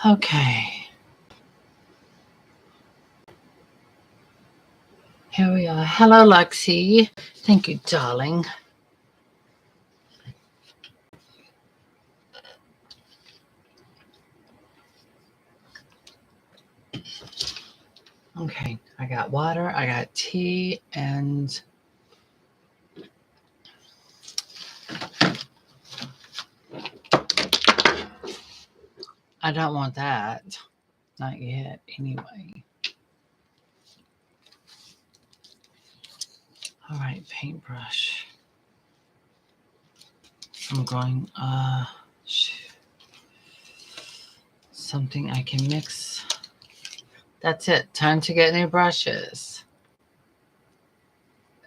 Okay. Here we are. Hello, Lexi. Thank you, darling. Okay, I got water, I got tea, and I don't want that. Not yet, anyway. All right, paintbrush. I'm going, something I can mix. That's it. Time to get new brushes.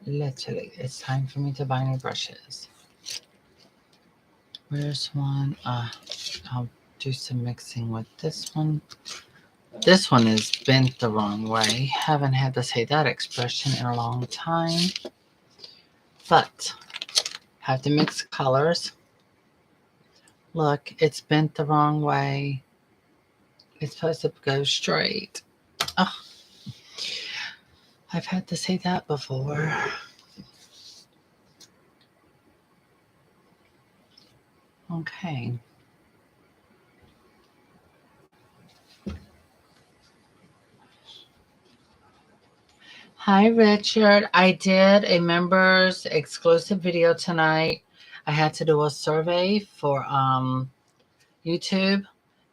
Literally, it's time for me to buy new brushes. Where's one? I'll do some mixing with this one. This one is bent the wrong way. Haven't had to say that expression in a long time. But have to mix colors. Look, it's bent the wrong way. It's supposed to go straight. Oh, I've had to say that before. Okay. Hi, Richard. I did a members exclusive video tonight. I had to do a survey for YouTube,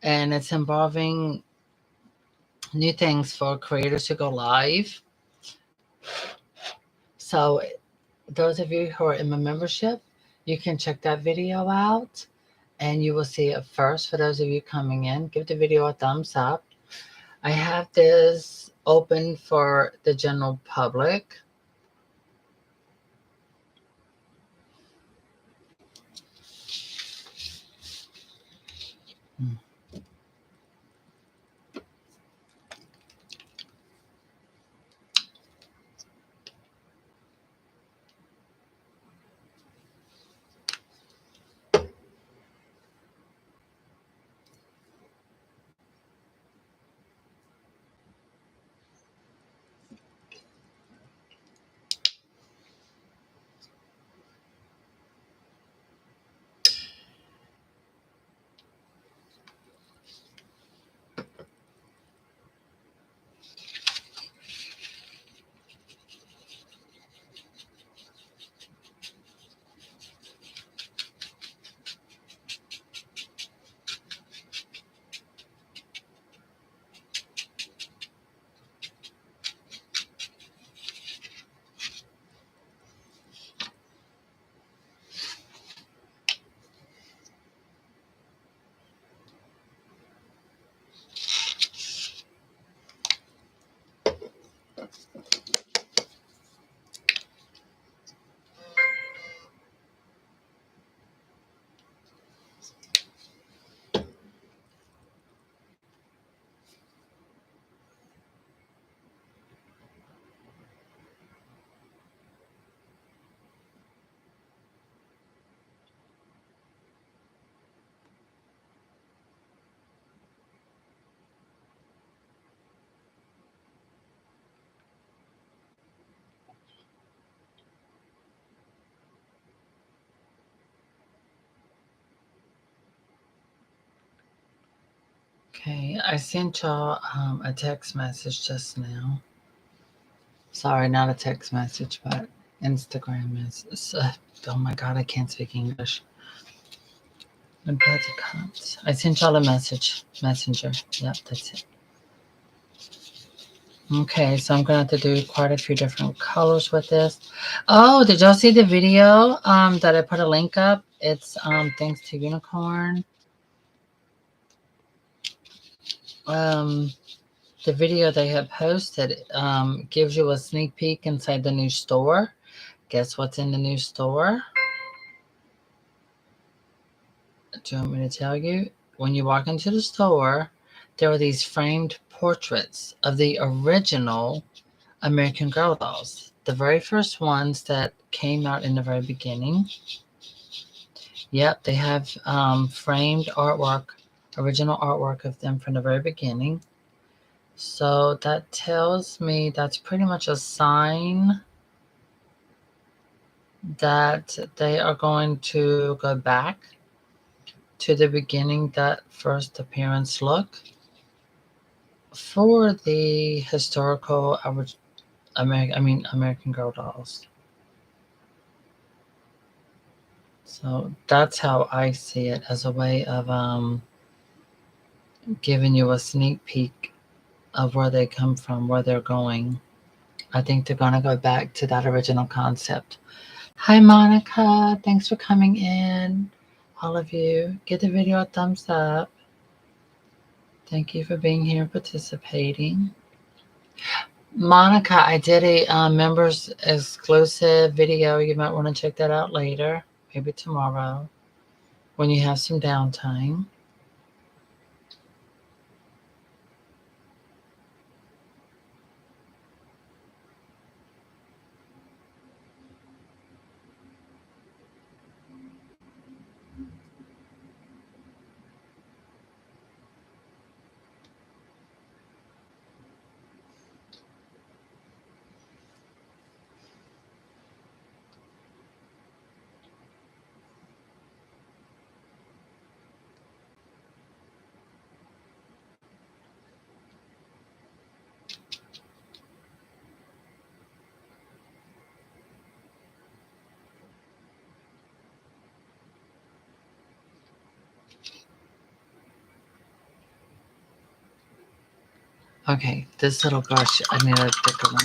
and it's involving new things for creators to go live. So those of you who are in my membership, you can check that video out and you will see it first. For those of you coming in, give the video a thumbs up. I have this open for the general public. Okay, I sent y'all a text message just now. Sorry, not a text message, but Instagram message. Oh my God, I can't speak English. I'm glad to cut. I sent y'all a message. Messenger. Yep, that's it. Okay, so I'm gonna have to do quite a few different colors with this. Oh, did y'all see the video that I put a link up? It's thanks to Unicorn. The video they have posted gives you a sneak peek inside the new store. Guess what's in the new store? Do you want me to tell you? When you walk into the store, there are these framed portraits of the original American Girl dolls. The very first ones that came out in the very beginning. Yep, they have framed artwork original artwork of them from the very beginning. So that tells me that's pretty much a sign that they are going to go back to the beginning, that first appearance look for the historical American Girl dolls. So that's how I see it, as a way of giving you a sneak peek of where they come from, where they're going. I think they're going to go back to that original concept. Hi, Monica. Thanks for coming in. All of you, give the video a thumbs up. Thank you for being here and participating. Monica, I did a members exclusive video. You might want to check that out later, maybe tomorrow, when you have some downtime. Okay, this little brush, I need a thicker one.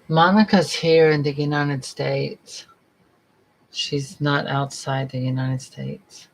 Monica's here in the United States. She's not outside the United States.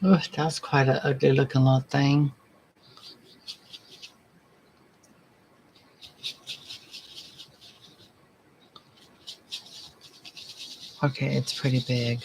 Ooh, that's quite an ugly looking little thing. Okay, it's pretty big.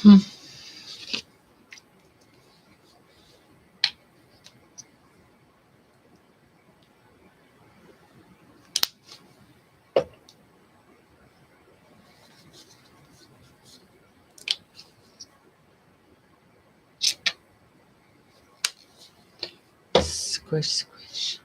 Squish, squish.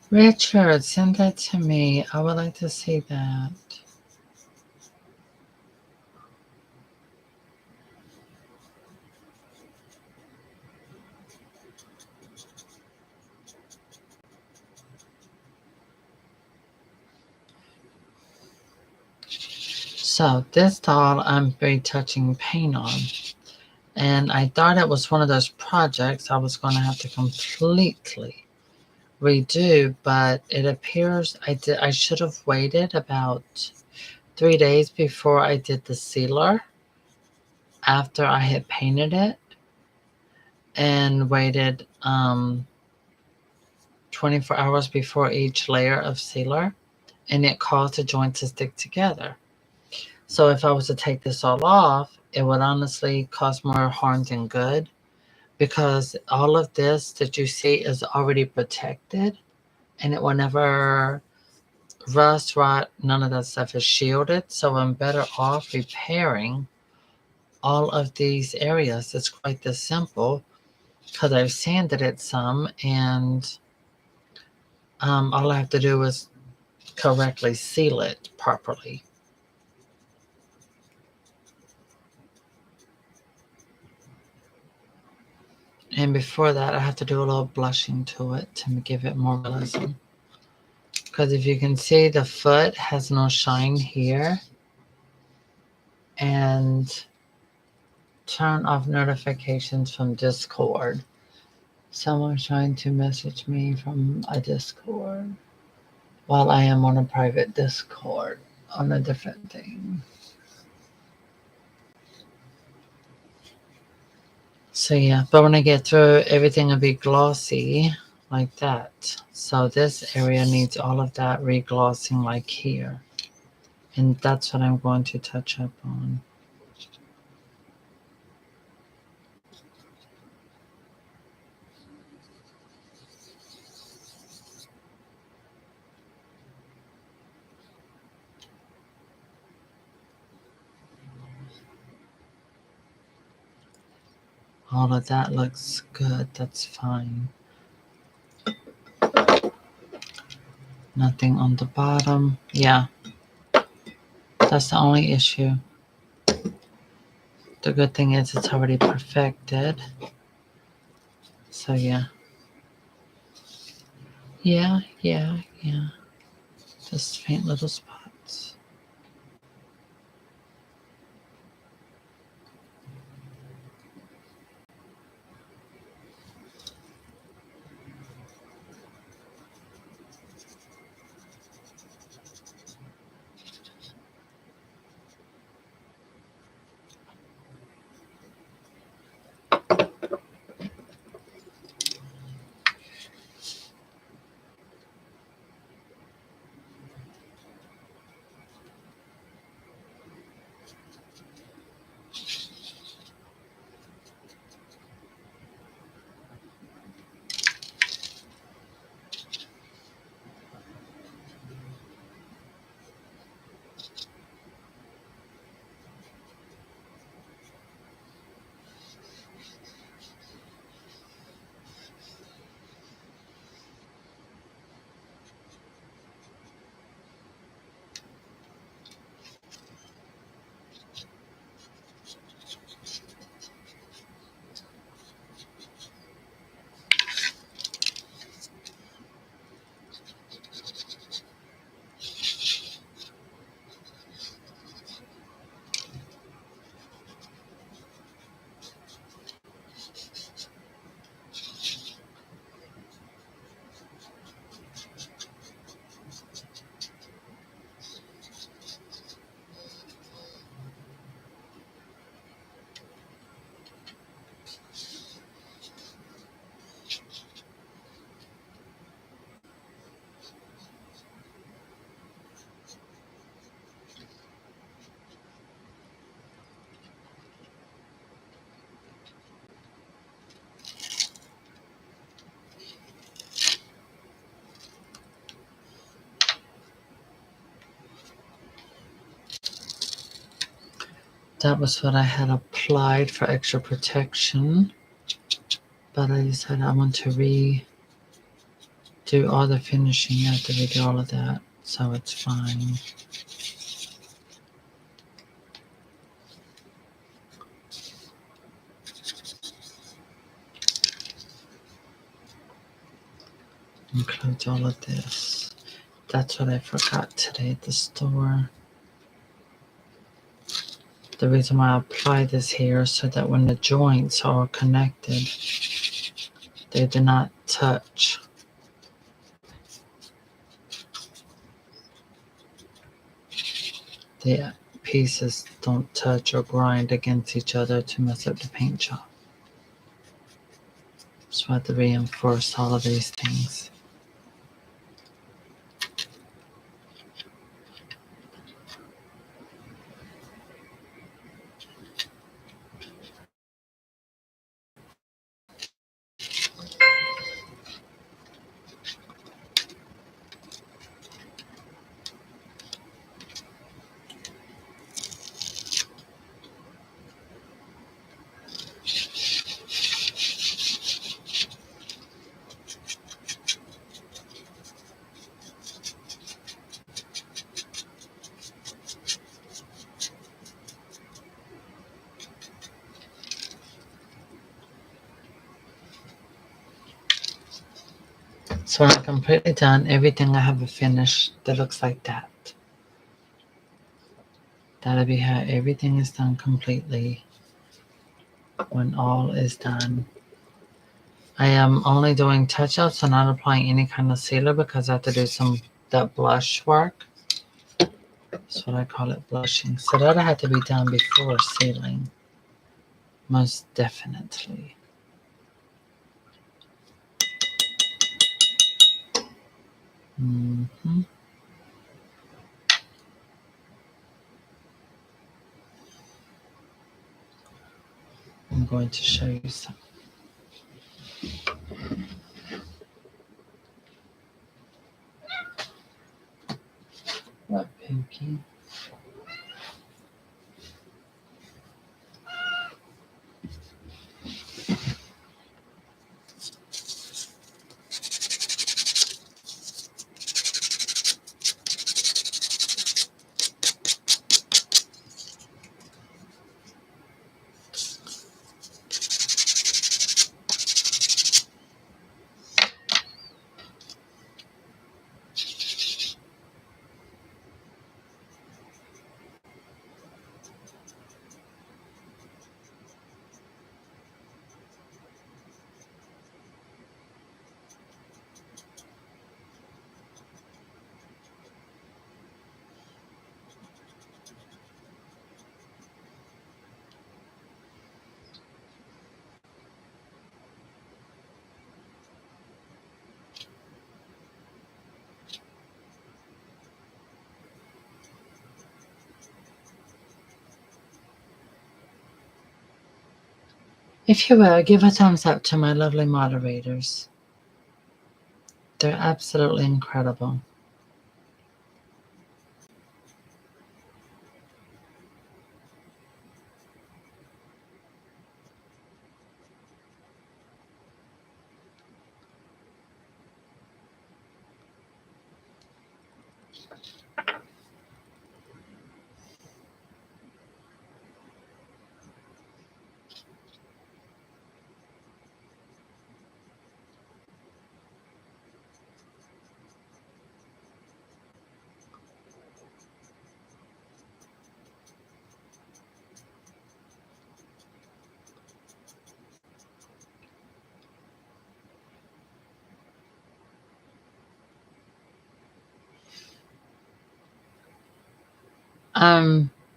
Richard, send that to me. I would like to see that. So this doll I'm retouching paint on. And I thought it was one of those projects I was going to have to completely redo, but it appears I should have waited about 3 days before I did the sealer after I had painted it, and waited 24 hours before each layer of sealer, and it caused the joint to stick together. So if I was to take this all off, it would honestly cause more harm than good, because all of this that you see is already protected, and it will never rust, rot, none of that stuff is shielded. So I'm better off repairing all of these areas. It's quite this simple because I've sanded it some, and all I have to do is correctly seal it properly. And before that, I have to do a little blushing to it to give it more realism. Because if you can see, the foot has no shine here. And turn off notifications from Discord. Someone's trying to message me from a Discord while I am on a private Discord on a different thing. So yeah, but when I get through, everything will be glossy like that. So this area needs all of that reglossing like here. And that's what I'm going to touch up on. All of that looks good. That's fine. Nothing on the bottom. Yeah, that's the only issue. The good thing is it's already perfected. So yeah. Yeah. Just faint little spots. That was what I had applied for extra protection. But I decided I want to redo all the finishing after we do all of that. So it's fine. Includes all of this. That's what I forgot today at the store. The reason why I apply this here is so that when the joints are connected, they do not touch. The pieces don't touch or grind against each other to mess up the paint job. So I have to reinforce all of these things. So when I'm completely done, everything I have finished that looks like that. That'll be how everything is done completely when all is done. I am only doing touch-ups and not applying any kind of sealer because I have to do that blush work. That's what I call it, blushing. So that had to be done before sealing. Most definitely. Mm-hmm. I'm going to show you some. What, Pinky? If you will, give a thumbs up to my lovely moderators. They're absolutely incredible.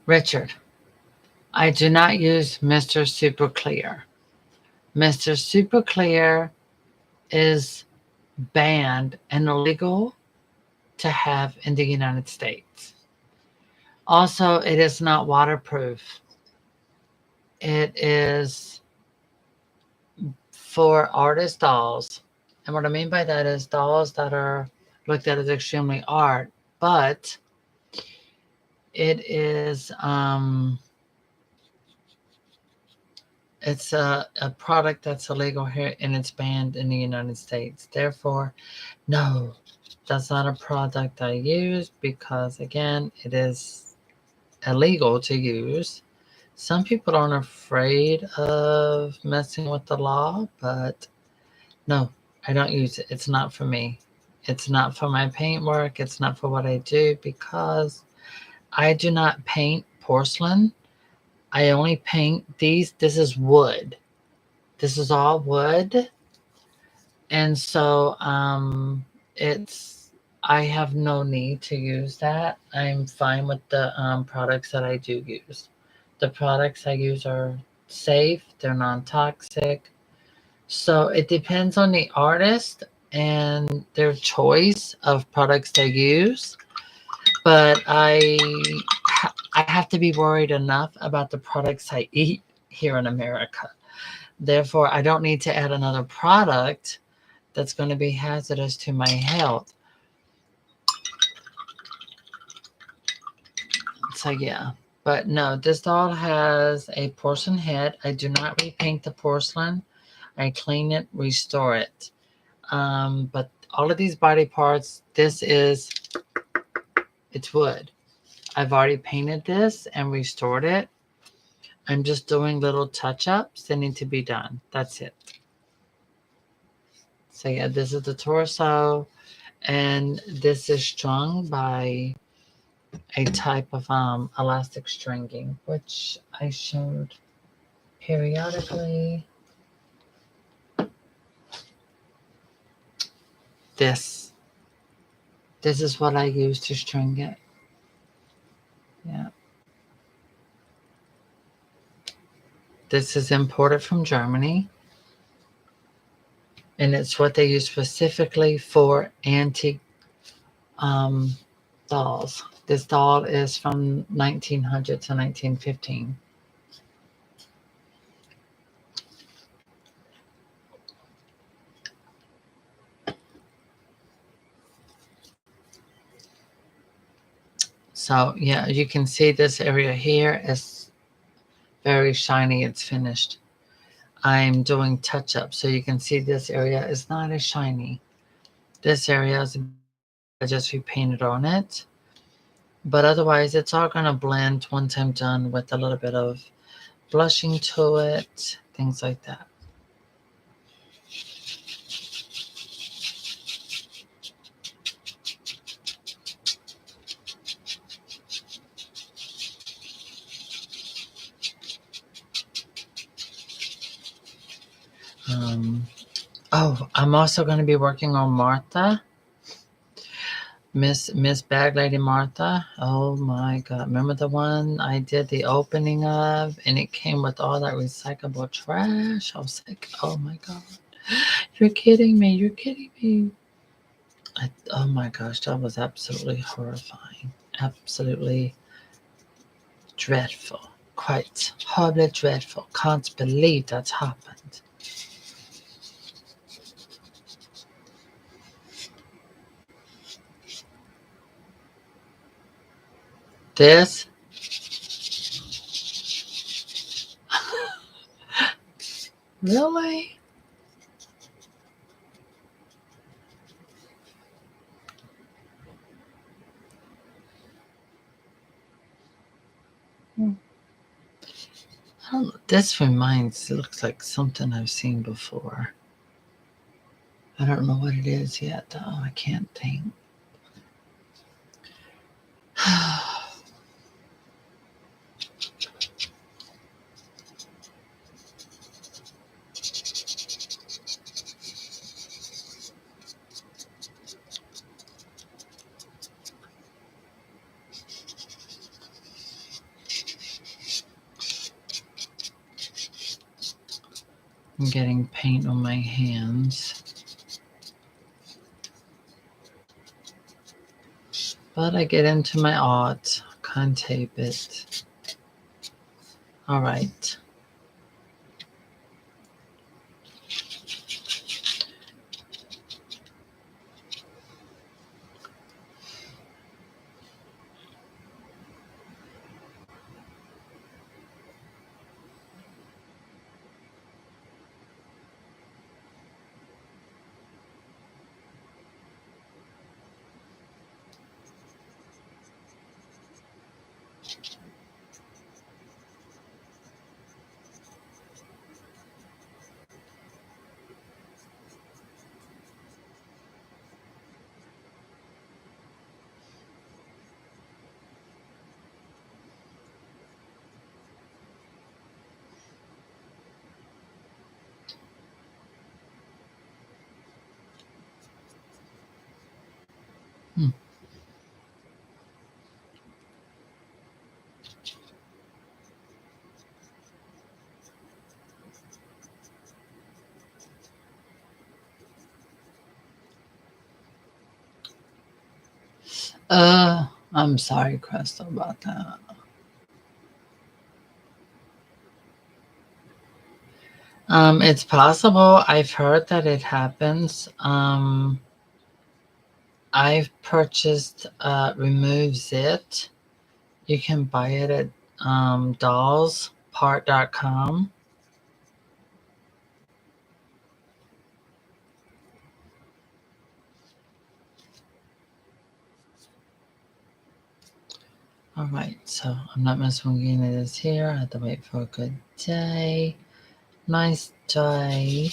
Richard, I do not use Mr. Super Clear. Mr. Super Clear is banned and illegal to have in the United States. Also, it is not waterproof. It is for artist dolls. And what I mean by that is dolls that are looked at as extremely art, but it is it's a product that's illegal here and it's banned in the United States. Therefore, no, that's not a product I use because again, it is illegal to use. Some people aren't afraid of messing with the law, but no, I don't use it. It's not for me. It's not for my paint work. It's not for what I do because I do not paint porcelain. I only paint these. This is wood. This is all wood. And so it's I have no need to use that. I'm fine with the products that I do use. The products I use are safe, they're non-toxic. So it depends on the artist and their choice of products they use. But I have to be worried enough about the products I eat here in America. Therefore, I don't need to add another product that's going to be hazardous to my health. So yeah, but no, this doll has a porcelain head. I do not repaint the porcelain. I clean it, restore it. But all of these body parts, it's wood. I've already painted this and restored it. I'm just doing little touch-ups that need to be done. That's it. So yeah, this is the torso, and this is strung by a type of elastic stringing, which I showed periodically. This is what I use to string it. Yeah. This is imported from Germany. And it's what they use specifically for antique dolls. This doll is from 1900 to 1915. So yeah, you can see this area here is very shiny. It's finished. I'm doing touch-up, so you can see this area is not as shiny. This area is I just repainted on it. But otherwise, it's all going to blend once I'm done with a little bit of blushing to it, things like that. Oh, I'm also going to be working on Martha. Miss Bag Lady Martha. Oh my God. Remember the one I did the opening of and it came with all that recyclable trash? I was like, oh my God. You're kidding me. You're kidding me. Oh my gosh, that was absolutely horrifying. Absolutely dreadful. quite horribly dreadful. Can't believe that's happened. This? Really? Hmm. I don't know. This it looks like something I've seen before. I don't know what it is yet, though. I can't think. I'm getting paint on my hands. But I get into my art. Can't tape it. All right. Hmm. I'm sorry, Crystal, about that. It's possible. I've heard that it happens. I've purchased Removes It. You can buy it at dollspart.com. All right, so I'm not messing it is here. I have to wait for a good day. Nice day.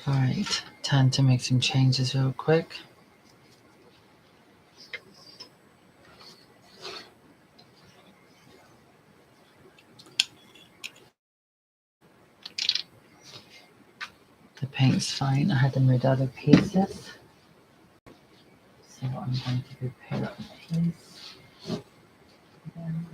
All right, time to make some changes real quick. The paint's fine. I had to move other pieces. So I'm going to repair a piece. Again.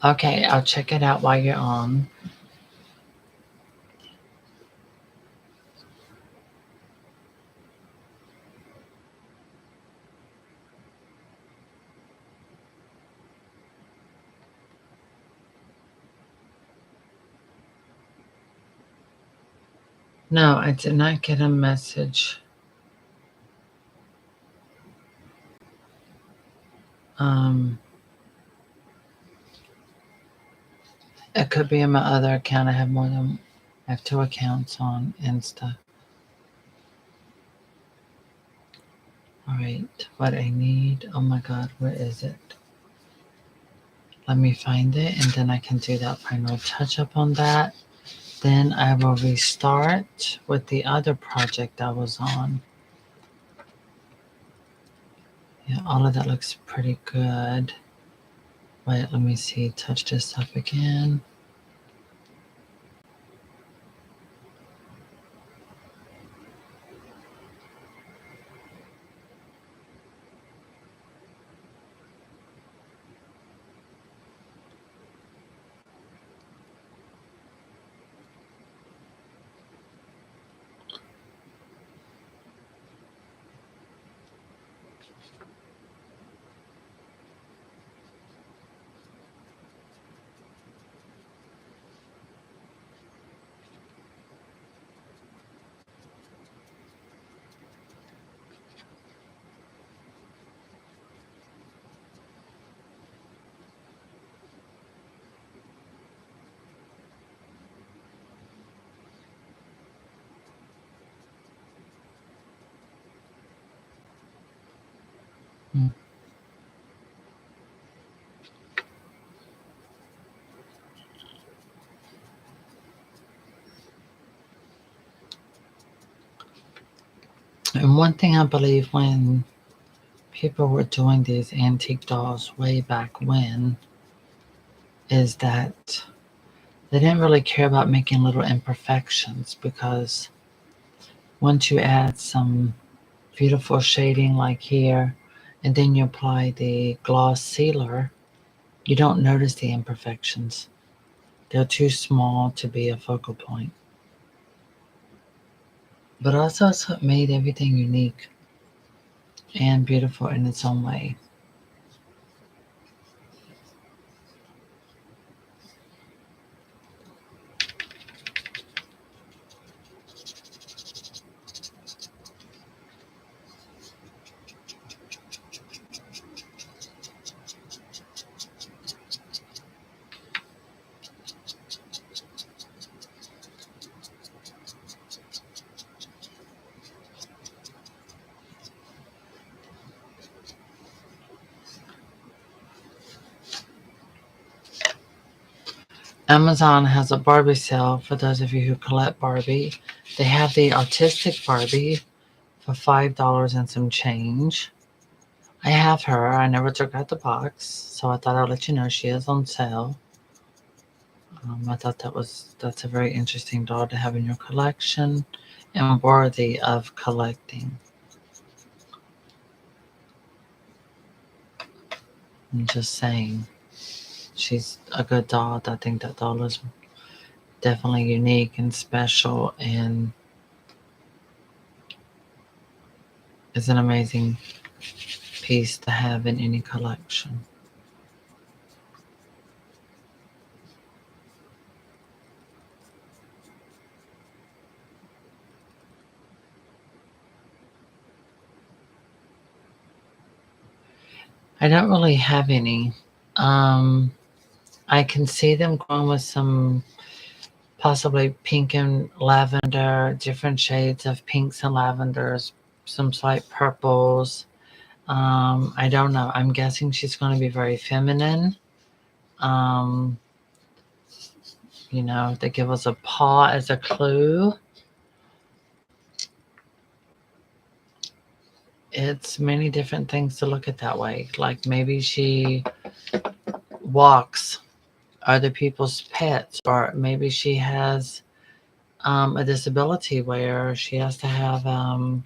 Okay, I'll check it out while you're on. No, I did not get a message. Um, it could be in my other account. I have two accounts on Insta. All right, what I need. Oh my God, where is it? Let me find it, and then I can do that final touch up on that. Then I will restart with the other project I was on. Yeah, all of that looks pretty good. Wait, let me see. Touch this up again. Hmm. And one thing I believe when people were doing these antique dolls way back when is that they didn't really care about making little imperfections, because once you add some beautiful shading like here, and then you apply the gloss sealer, you don't notice the imperfections. They're too small to be a focal point. But also, it's what made everything unique and beautiful in its own way. Amazon has a Barbie sale for those of you who collect Barbie. They have the artistic Barbie for $5 and some change. I have her. I never took out the box, so I thought I'd let you know she is on sale. I thought that's a very interesting doll to have in your collection and worthy of collecting. I'm just saying, she's a good doll. I think that doll is definitely unique and special, and is an amazing piece to have in any collection. I don't really have any. Um, I can see them going with some possibly pink and lavender, different shades of pinks and lavenders, some slight purples. I don't know. I'm guessing she's going to be very feminine. Um, they give us a paw as a clue. It's many different things to look at that way. Like maybe she walks other people's pets, or maybe she has a disability where she has to have a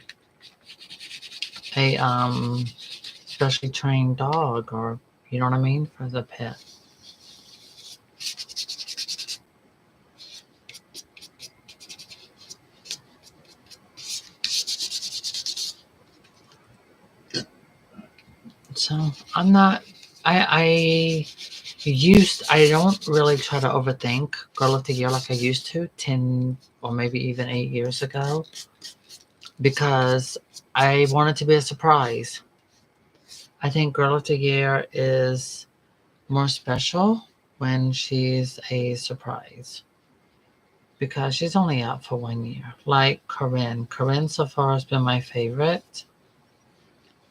specially trained dog, or you know what I mean, for the pet. So I'm not. I don't really try to overthink Girl of the Year like I used to 10 or maybe even 8 years ago because I want it to be a surprise. I think Girl of the Year is more special when she's a surprise because she's only out for 1 year. Like Corinne. Corinne so far has been my favorite.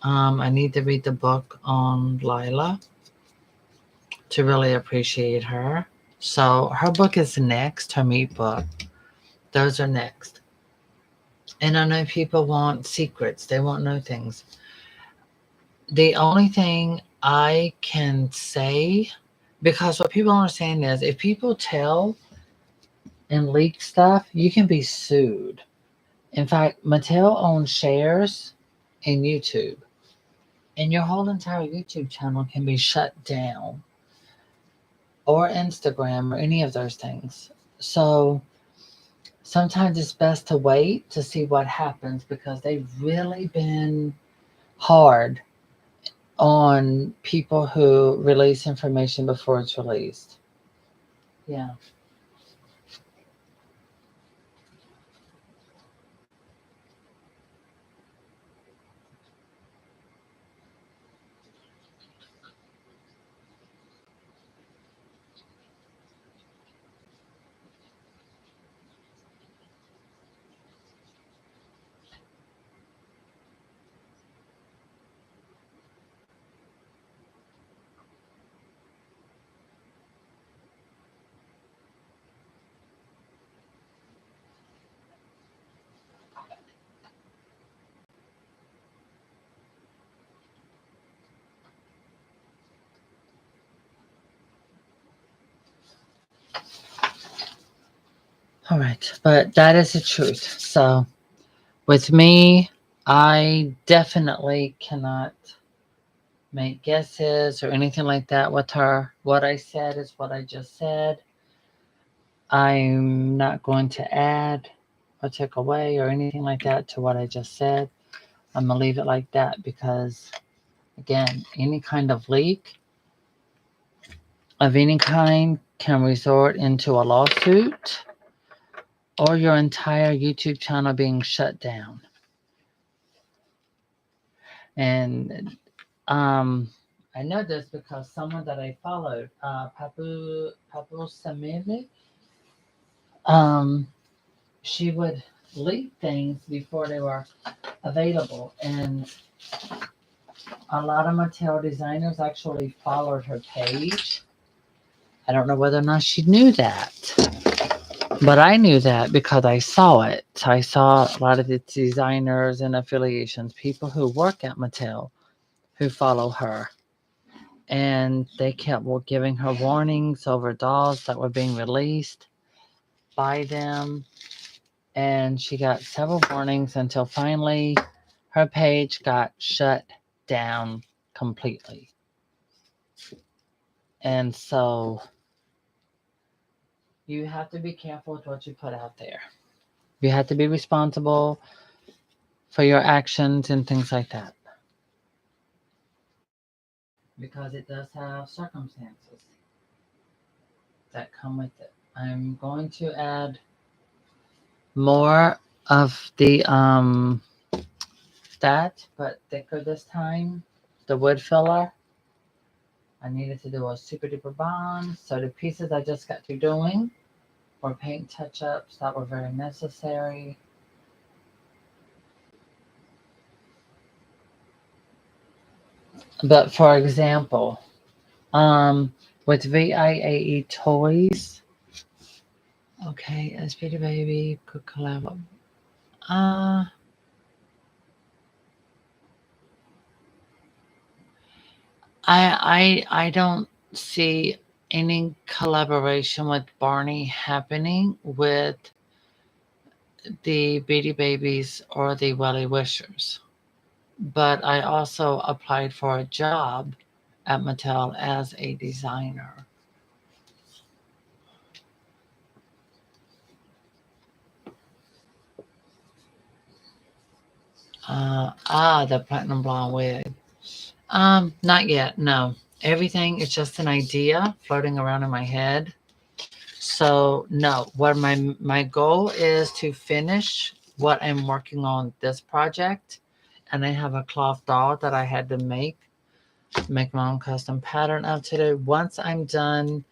I need to read the book on Lila to really appreciate her. So her book is next, her meat book. Those are next. And I know people want secrets, they want to know things. The only thing I can say, because what people don't understand is if people tell and leak stuff, you can be sued. In fact, Mattel owns shares in YouTube, and your whole entire YouTube channel can be shut down, or Instagram, or any of those things. So sometimes it's best to wait to see what happens because they've really been hard on people who release information before it's released. Yeah. All right. But that is the truth. So with me, I definitely cannot make guesses or anything like that with her. What I said is what I just said. I'm not going to add or take away or anything like that to what I just said. I'm going to leave it like that because, again, any kind of leak of any kind can resort into a lawsuit or your entire YouTube channel being shut down. And I know this because someone that I followed, Papu Samele, um, she would leak things before they were available, and a lot of Mattel designers actually followed her page. I don't know whether or not she knew that, but I knew that because I saw it. I saw a lot of the designers and affiliations, people who work at Mattel, who follow her. And they kept giving her warnings over dolls that were being released by them. And she got several warnings until finally her page got shut down completely. And so you have to be careful with what you put out there. You have to be responsible for your actions and things like that because it does have circumstances that come with it. I'm going to add more of the that, but thicker this time. The wood filler. I needed to do a super duper bond. So the pieces I just got through doing were paint touch ups that were very necessary. But for example, with VIAE toys, okay, as Beauty Baby could collab. Uh, I don't see any collaboration with Barney happening with the Beady Babies or the Welly Wishers. But I also applied for a job at Mattel as a designer. The platinum blonde wig. Not yet. No, everything is just an idea floating around in my head. So no, what my goal is to finish what I'm working on this project, and I have a cloth doll that I had to make my own custom pattern of today. Once I'm done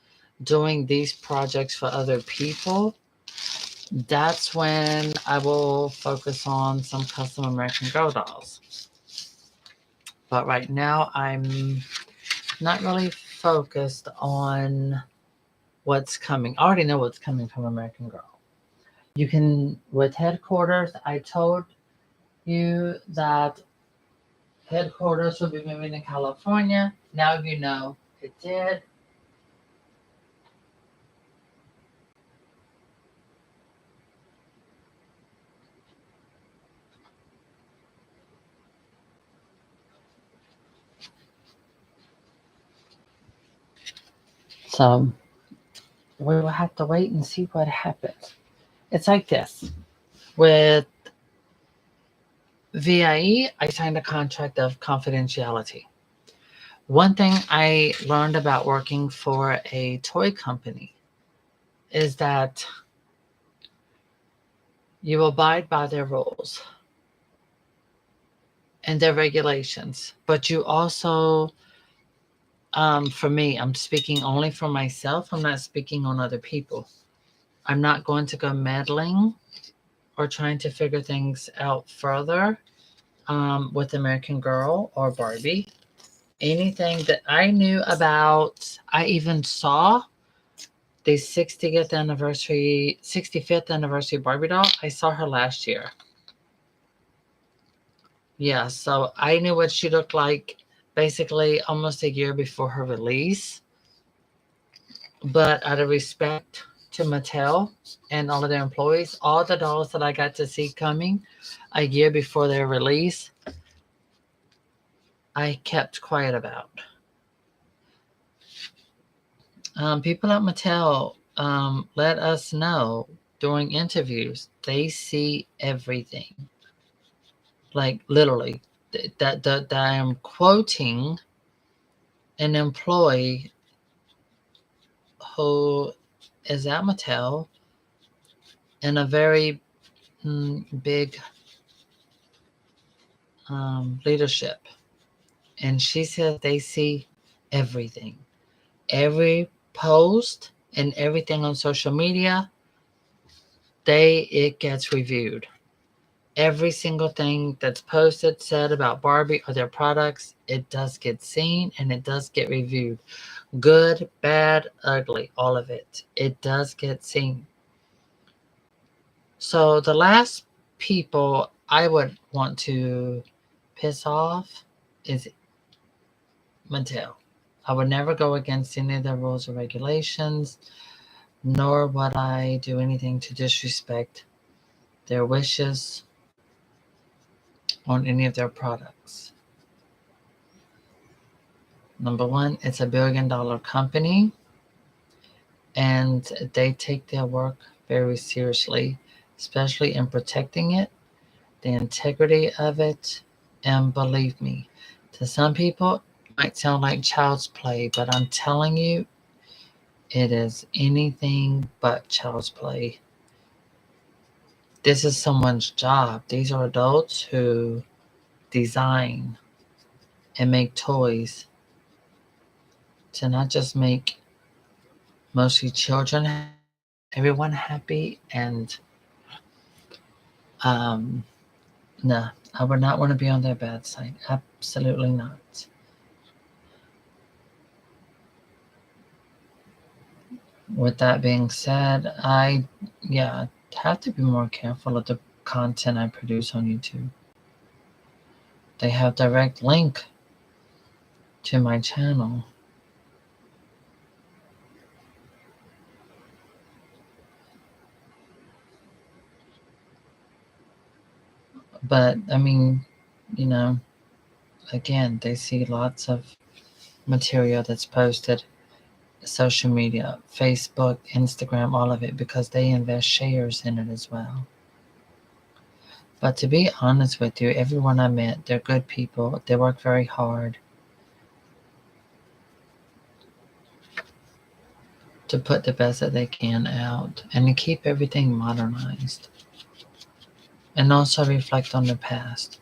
doing these projects for other people, that's when I will focus on some custom American Girl dolls. But right now, I'm not really focused on what's coming. I already know what's coming from American Girl. You can, with headquarters, I told you that headquarters will be moving to California. Now you know it did. So we will have to wait and see what happens. It's like this. With VIE, I signed a contract of confidentiality. One thing I learned about working for a toy company is that you abide by their rules and their regulations, but you also, for me, I'm speaking only for myself. I'm not speaking on other people. I'm not going to go meddling or trying to figure things out further with American Girl or Barbie. Anything that I knew about, I even saw the 65th anniversary Barbie doll. I saw her last year. Yeah, so I knew what she looked like basically almost a year before her release. But out of respect to Mattel and all of their employees, all the dolls that I got to see coming a year before their release, I kept quiet about. People at Mattel let us know during interviews they see everything. Like literally, that I am quoting an employee who is at Mattel in a very big leadership. And she says they see everything. Every post and everything on social media, it gets reviewed. Every single thing that's posted, said about Barbie or their products, it does get seen and it does get reviewed. Good, bad, ugly, all of it. It does get seen. So the last people I would want to piss off is Mattel. I would never go against any of their rules or regulations, nor would I do anything to disrespect their wishes on any of their products. Number one, it's $1 billion company, and they take their work very seriously, especially in protecting it, the integrity of it, and believe me, to some people, it might sound like child's play, but I'm telling you, it is anything but child's play. This is someone's job. These are adults who design and make toys to not just make mostly children happy, but everyone happy. And no, I would not want to be on their bad side. Absolutely not. With that being said, have to be more careful of the content I produce on YouTube. They have direct link to my channel. But I mean, you know, again, they see lots of material that's posted, social media, Facebook, Instagram, all of it, because they invest shares in it as well. But to be honest with you, everyone I met, they're good people. They work very hard. to put the best that they can out and to keep everything modernized and also reflect on the past.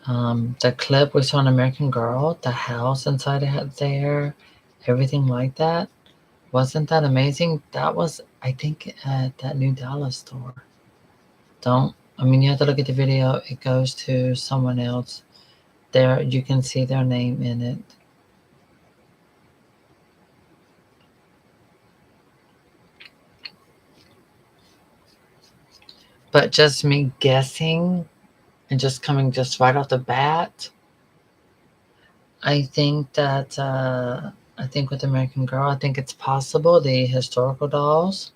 The clip we saw in American Girl, the house inside it there, everything like that. Wasn't that amazing? That was, I think, at that New Dallas store. I mean, you have to look at the video. It goes to someone else. There, you can see their name in it. But just me guessing and just coming just right off the bat, I think with American Girl, I think it's possible the historical dolls.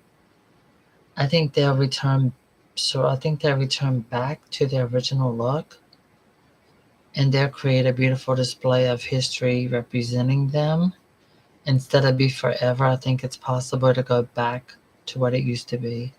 I think they'll return. So I think they'll return back to their original look, and they'll create a beautiful display of history representing them. Instead of be forever, I think it's possible to go back to what it used to be.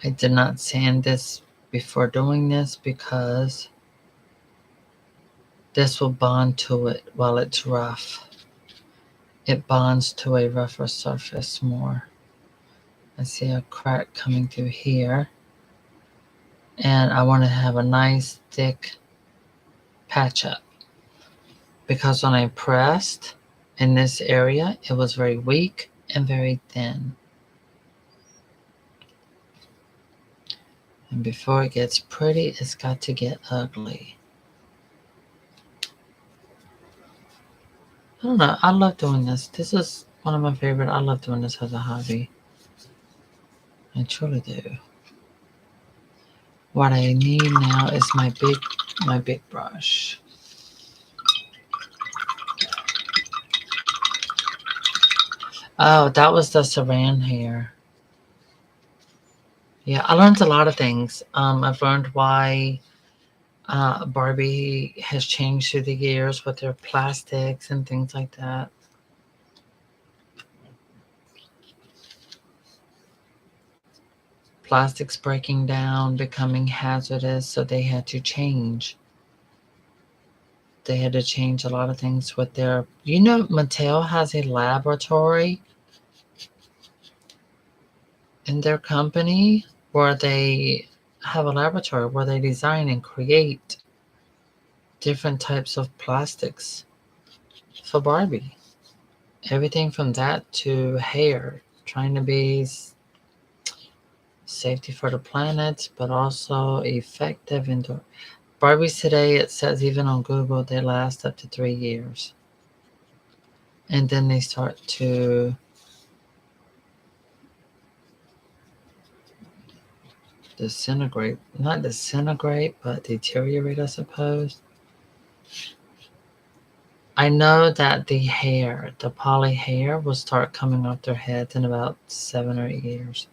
I did not sand this before doing this because this will bond to it while it's rough. It bonds to a rougher surface more. I see a crack coming through here, and I want to have a nice thick patch up because when I pressed in this area, it was very weak and very thin. And before it gets pretty, it's got to get ugly. I don't know. I love doing this. This is one of my favorite. I love doing this as a hobby. I truly do. What I need now is my big brush. Oh, that was the saran hair. Yeah, I learned a lot of things. I've learned why Barbie has changed through the years with their plastics and things like that. Plastics breaking down, becoming hazardous, so they had to change. They had to change a lot of things with their. You know, Mattel has a laboratory in their company where they have a laboratory where they design and create different types of plastics for Barbie. Everything from that to hair, trying to be safety for the planet, but also effective indoor. Barbies today, it says even on Google, they last up to 3 years. And then they start to disintegrate. Not disintegrate, but deteriorate, I suppose. I know that the hair, the poly hair, will start coming off their heads in about 7 or 8 years.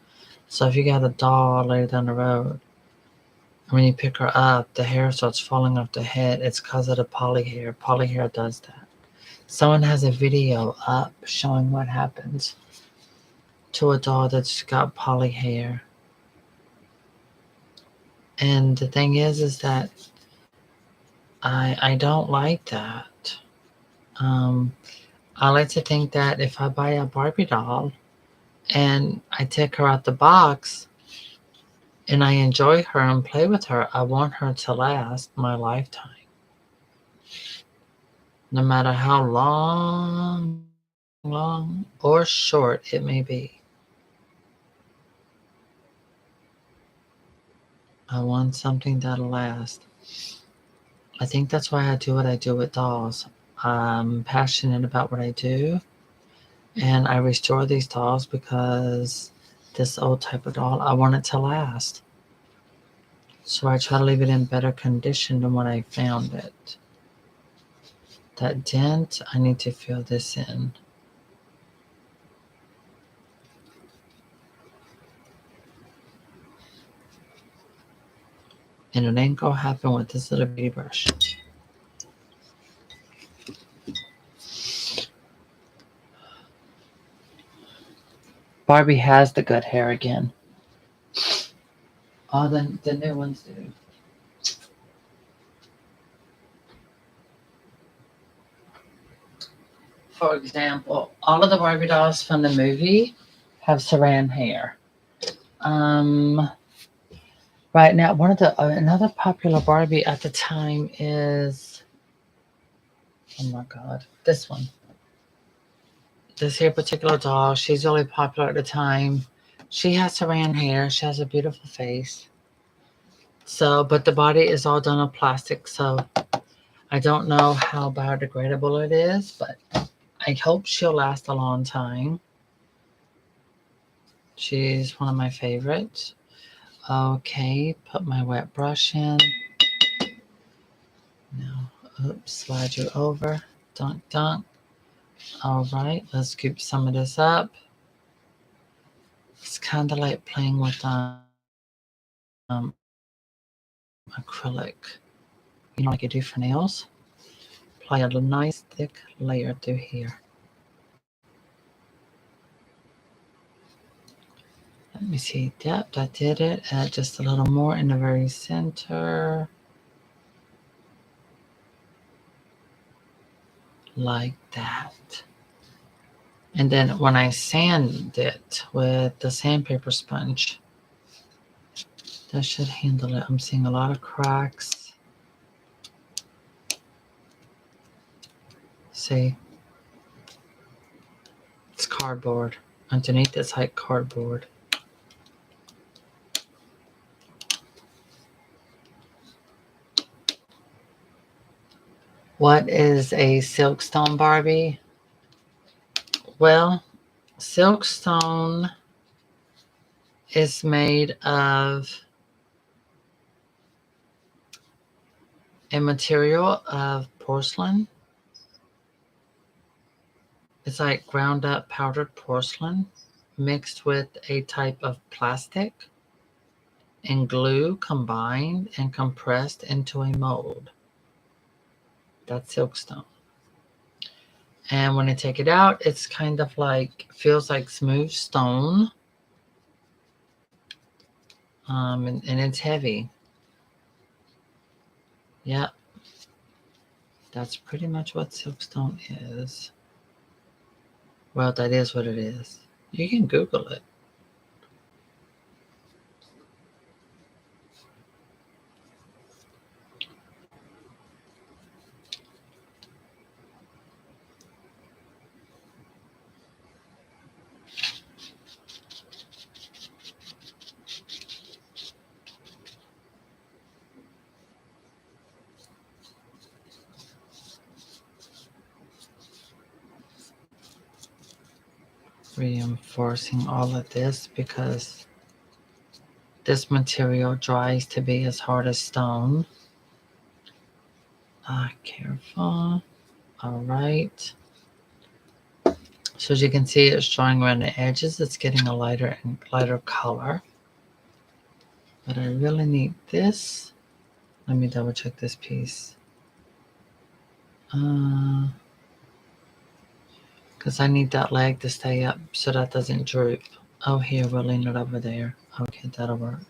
So if you got a doll later down the road, when you pick her up, the hair starts falling off the head. It's because of the poly hair. Poly hair does that. Someone has a video up showing what happens to a doll that's got poly hair. And the thing is that I don't like that. Um, I like to think that if I buy a Barbie doll and I take her out the box and I enjoy her and play with her, I want her to last my lifetime. No matter how long or short it may be. I want something that'll last. I think that's why I do what I do with dolls. I'm passionate about what I do, and I restore these dolls because this old type of doll, I want it to last. So I try to leave it in better condition than when I found it. That dent, I need to fill this in. And it ain't gonna happen with this little beauty brush. Barbie has the good hair again. All the new ones do. For example, all of the Barbie dolls from the movie have saran hair. Um, right now, one of the another popular Barbie at the time is, oh my god, this one. This here particular doll, she's really popular at the time. She has saran hair. She has a beautiful face. So, but the body is all done on plastic. So I don't know how biodegradable it is, but I hope she'll last a long time. She's one of my favorites. Okay, put my wet brush in. Now, oops, slide you over. Dunk, dunk. All right, let's scoop some of this up. It's kind of like playing with acrylic. You know, like you do for nails. Apply a nice thick layer through here. Let me see, depth, I did it. Add just a little more in the very center. Like that. And then when I sand it with the sandpaper sponge, that should handle it. I'm seeing a lot of cracks. See, it's cardboard. Underneath it's like cardboard. What is a silkstone Barbie? Well, silkstone is made of a material of porcelain. It's like ground up powdered porcelain mixed with a type of plastic and glue combined and compressed into a mold. That's silkstone. And when I take it out, it's kind of like, feels like smooth stone. And it's heavy. Yeah, that's pretty much what silkstone is. Well, that is what it is. You can Google it. Reinforcing all of this because this material dries to be as hard as stone. Careful. All right. So as you can see, it's drawing around the edges. It's getting a lighter and lighter color. But I really need this. Let me double check this piece. Because I need that leg to stay up so that doesn't droop. Oh, here, we'll lean it over there. Okay, that'll work.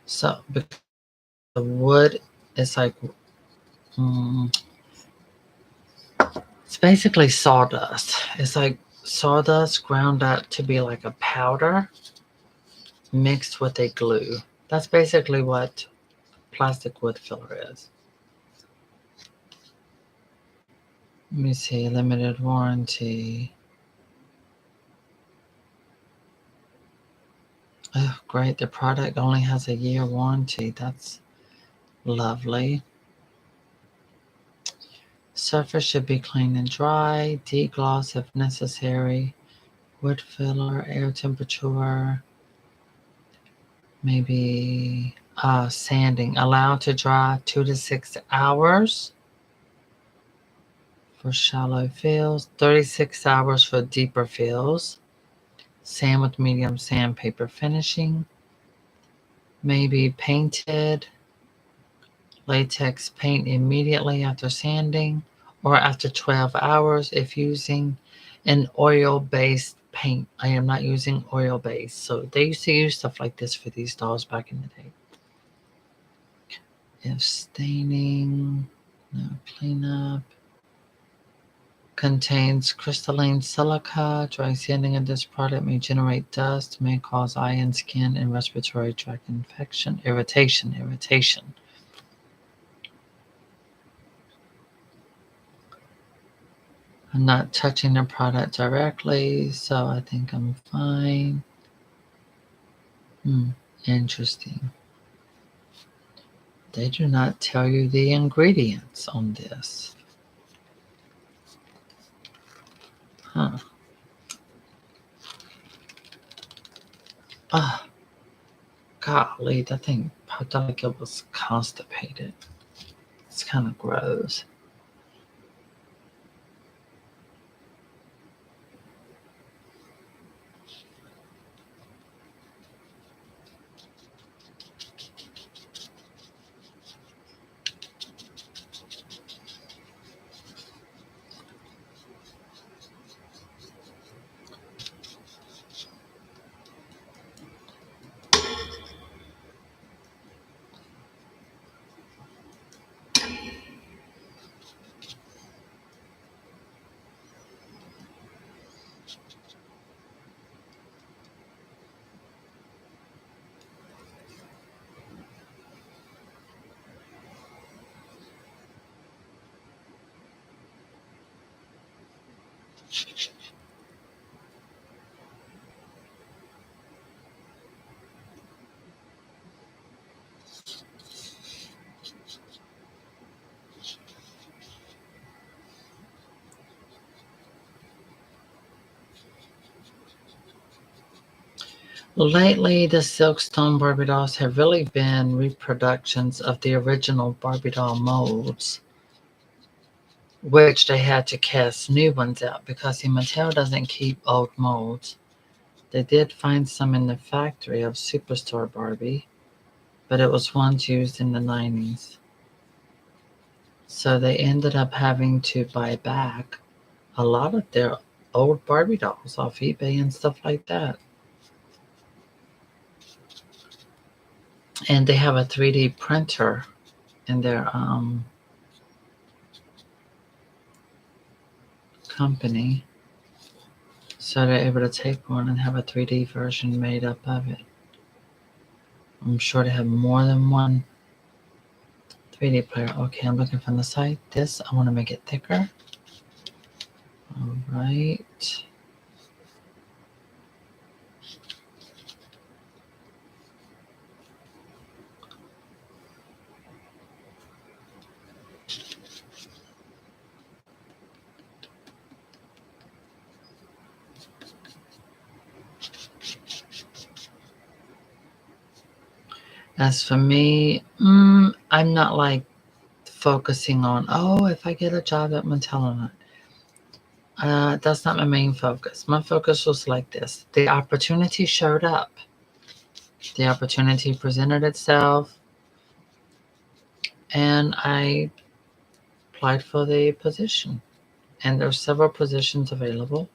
So, because the wood is like, it's basically sawdust. It's like sawdust ground up to be like a powder mixed with a glue. That's basically what plastic wood filler is. Let me see, limited warranty. Oh, great. The product only has a year warranty. That's lovely. Surface should be clean and dry. Degloss if necessary. Wood filler, air temperature. Maybe sanding. Allowed to dry 2 to 6 hours for shallow fills. 36 hours for deeper fills. Sand with medium sandpaper finishing. maybe painted latex paint immediately after sanding or after 12 hours if using an oil-based paint. I am not using oil-based. So they used to use stuff like this for these dolls back in the day. If staining, no cleanup, contains crystalline silica, dry sanding of this product may generate dust, may cause eye and skin and respiratory tract infection, irritation. I'm not touching the product directly, so I think I'm fine. Interesting. They do not tell you the ingredients on this. Huh. Ah, golly, that thing popped out like it was constipated. It's kind of gross. Lately, the Silkstone Barbie dolls have really been reproductions of the original Barbie doll molds, which they had to cast new ones out because the Mattel doesn't keep old molds. They did find some in the factory of Superstore Barbie, but it was ones used in the 90s. So they ended up having to buy back a lot of their old Barbie dolls off eBay and stuff like that. And they have a 3D printer in their company. So they're able to take one and have a 3D version made up of it. I'm sure they have more than one 3D player. Okay, I'm looking from the side. This, I want to make it thicker. All right. As for me, I'm not like focusing on, oh, if I get a job at Mattel or not. That's not my main focus. My focus was like this. The opportunity showed up. The opportunity presented itself, and I applied for the position. And there's several positions available.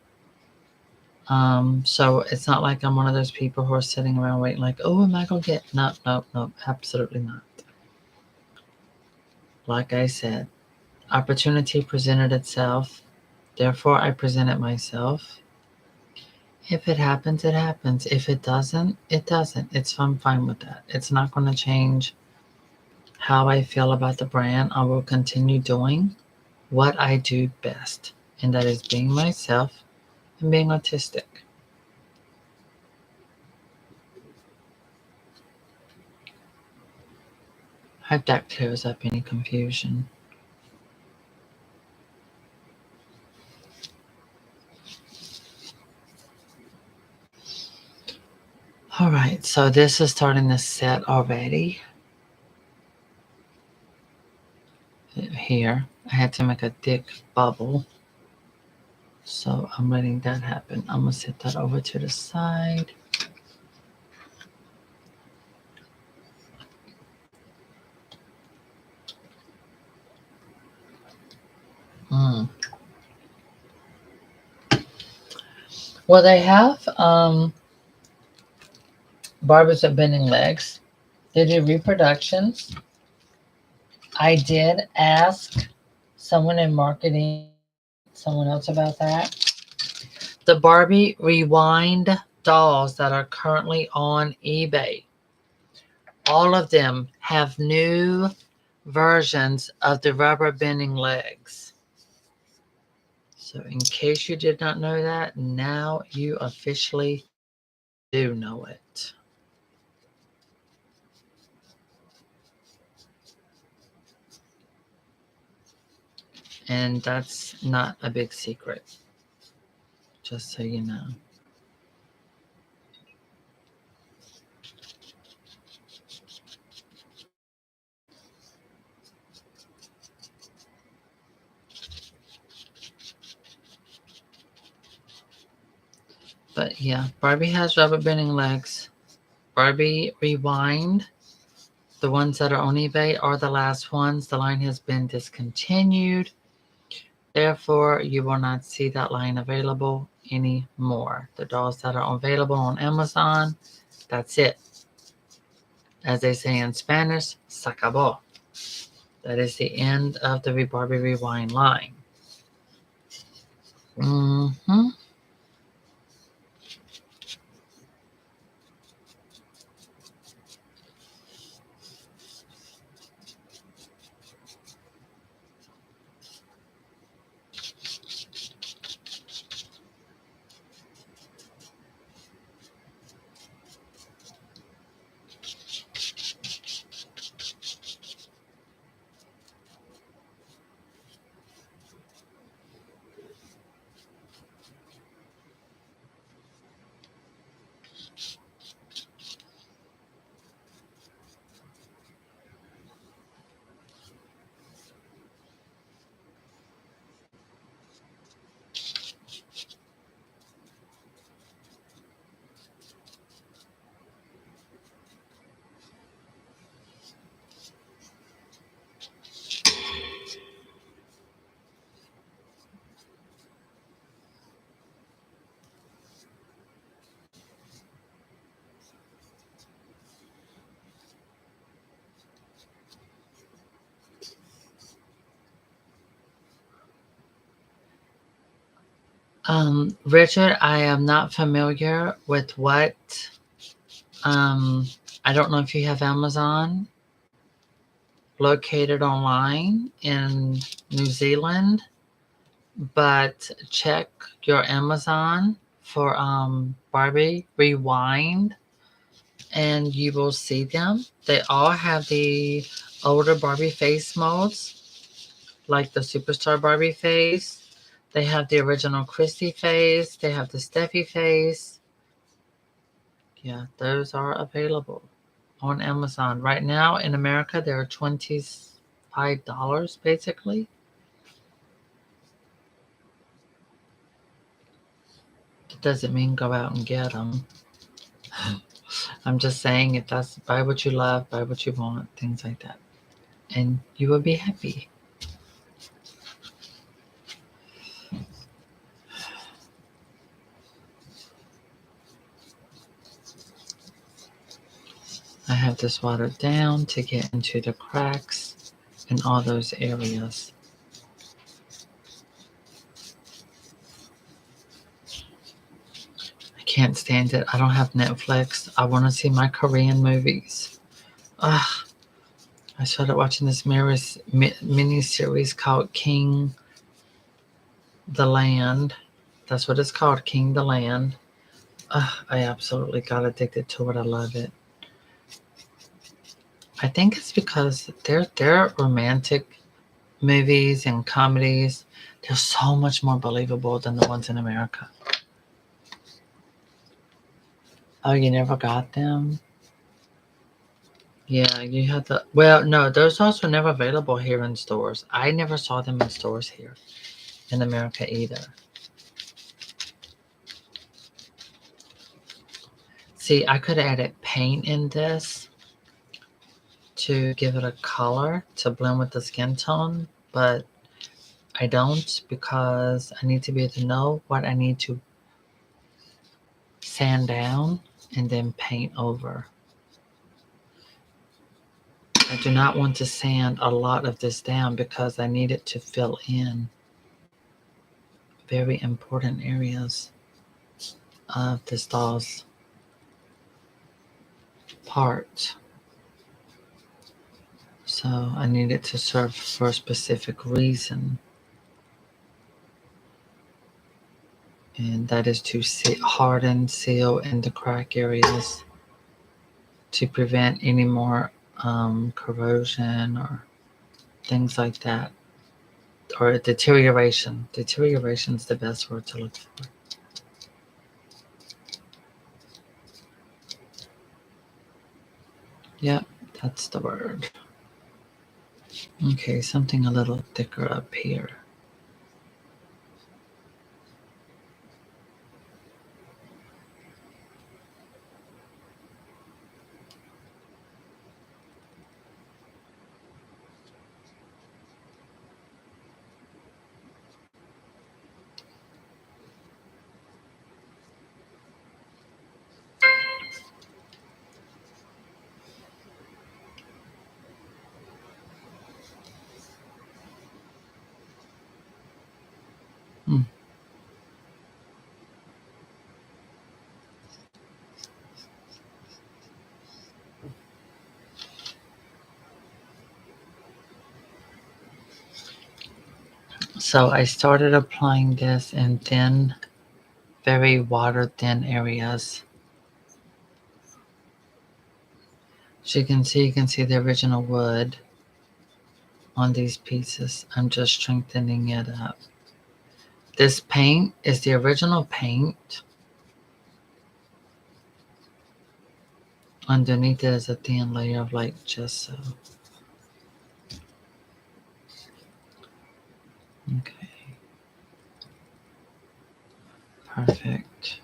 So it's not like I'm one of those people who are sitting around waiting, like, oh, am I gonna get? No, no, no, absolutely not. Like I said, opportunity presented itself. Therefore, I presented myself. If it happens, it happens. If it doesn't, it doesn't. I'm fine with that. It's not going to change how I feel about the brand. I will continue doing what I do best, and that is being myself and being artistic. I hope that clears up any confusion. All right, so this is starting to set already. Here, I had to make a thick bubble. So I'm letting that happen. I'm gonna set that over to the side. Well, they have Barbies with bending legs. They do reproductions. I did ask someone in marketing, someone else about that. The Barbie Rewind dolls that are currently on eBay, all of them have new versions of the rubber bending legs. So, in case you did not know that, now you officially do know it. And that's not a big secret, just so you know. But yeah, Barbie has rubber bending legs. Barbie Rewind, the ones that are on eBay, are the last ones. The line has been discontinued. Therefore, you will not see that line available anymore. The dolls that are available on Amazon, that's it. As they say in Spanish, se acabó. That is the end of the Barbie Rewind line. Mm-hmm. Richard, I am not familiar with what. Um, I don't know if you have Amazon located online in New Zealand, but check your Amazon for Barbie Rewind and you will see them. They all have the older Barbie face molds, like the Superstar Barbie face. They have the original Christy face. They have the Steffi face. Yeah, those are available on Amazon. Right now in America, they're $25 basically. It doesn't mean go out and get them. I'm just saying if that's buy what you love, buy what you want, things like that. And you will be happy. I have this watered down to get into the cracks in all those areas. I can't stand it. I don't have Netflix. I want to see my Korean movies. Ugh. I started watching this mini series called King the Land. That's what it's called, King the Land. I absolutely got addicted to it. I love it. I think it's because they're romantic movies and comedies. They're so much more believable than the ones in America. Oh, you never got them? Yeah, you had the. Well, no, those also never available here in stores. I never saw them in stores here in America either. See, I could have added paint in this to give it a color to blend with the skin tone, but I don't because I need to be able to know what I need to sand down and then paint over. I do not want to sand a lot of this down because I need it to fill in very important areas of this doll's part. So I need it to serve for a specific reason. And that is to harden, seal, and the crack areas to prevent any more corrosion or things like that. Or deterioration. Deterioration is the best word to look for. Yep, that's the word. Okay, something a little thicker up here. Hmm. So I started applying this in thin, very water thin areas. So you can see the original wood on these pieces. I'm just strengthening it up. This paint is the original paint. Underneath it is a thin layer of like gesso. Okay. Perfect.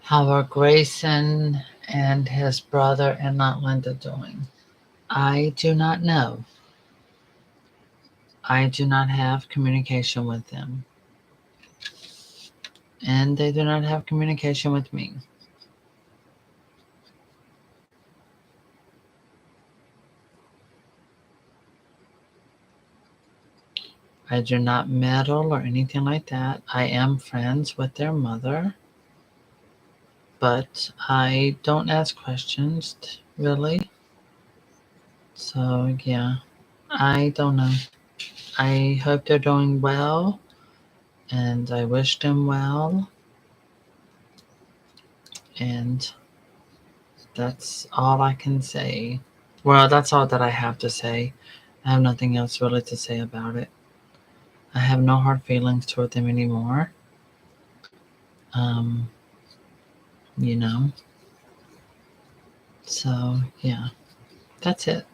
How are Grayson and his brother and Aunt Linda doing? I do not know. I do not have communication with them. And they do not have communication with me. I do not meddle or anything like that. I am friends with their mother, but I don't ask questions, really. So, yeah, I don't know. I hope they're doing well, and I wish them well. And that's all I can say. Well, that's all that I have to say. I have nothing else really to say about it. I have no hard feelings toward them anymore. Um, you know. So, yeah, that's it.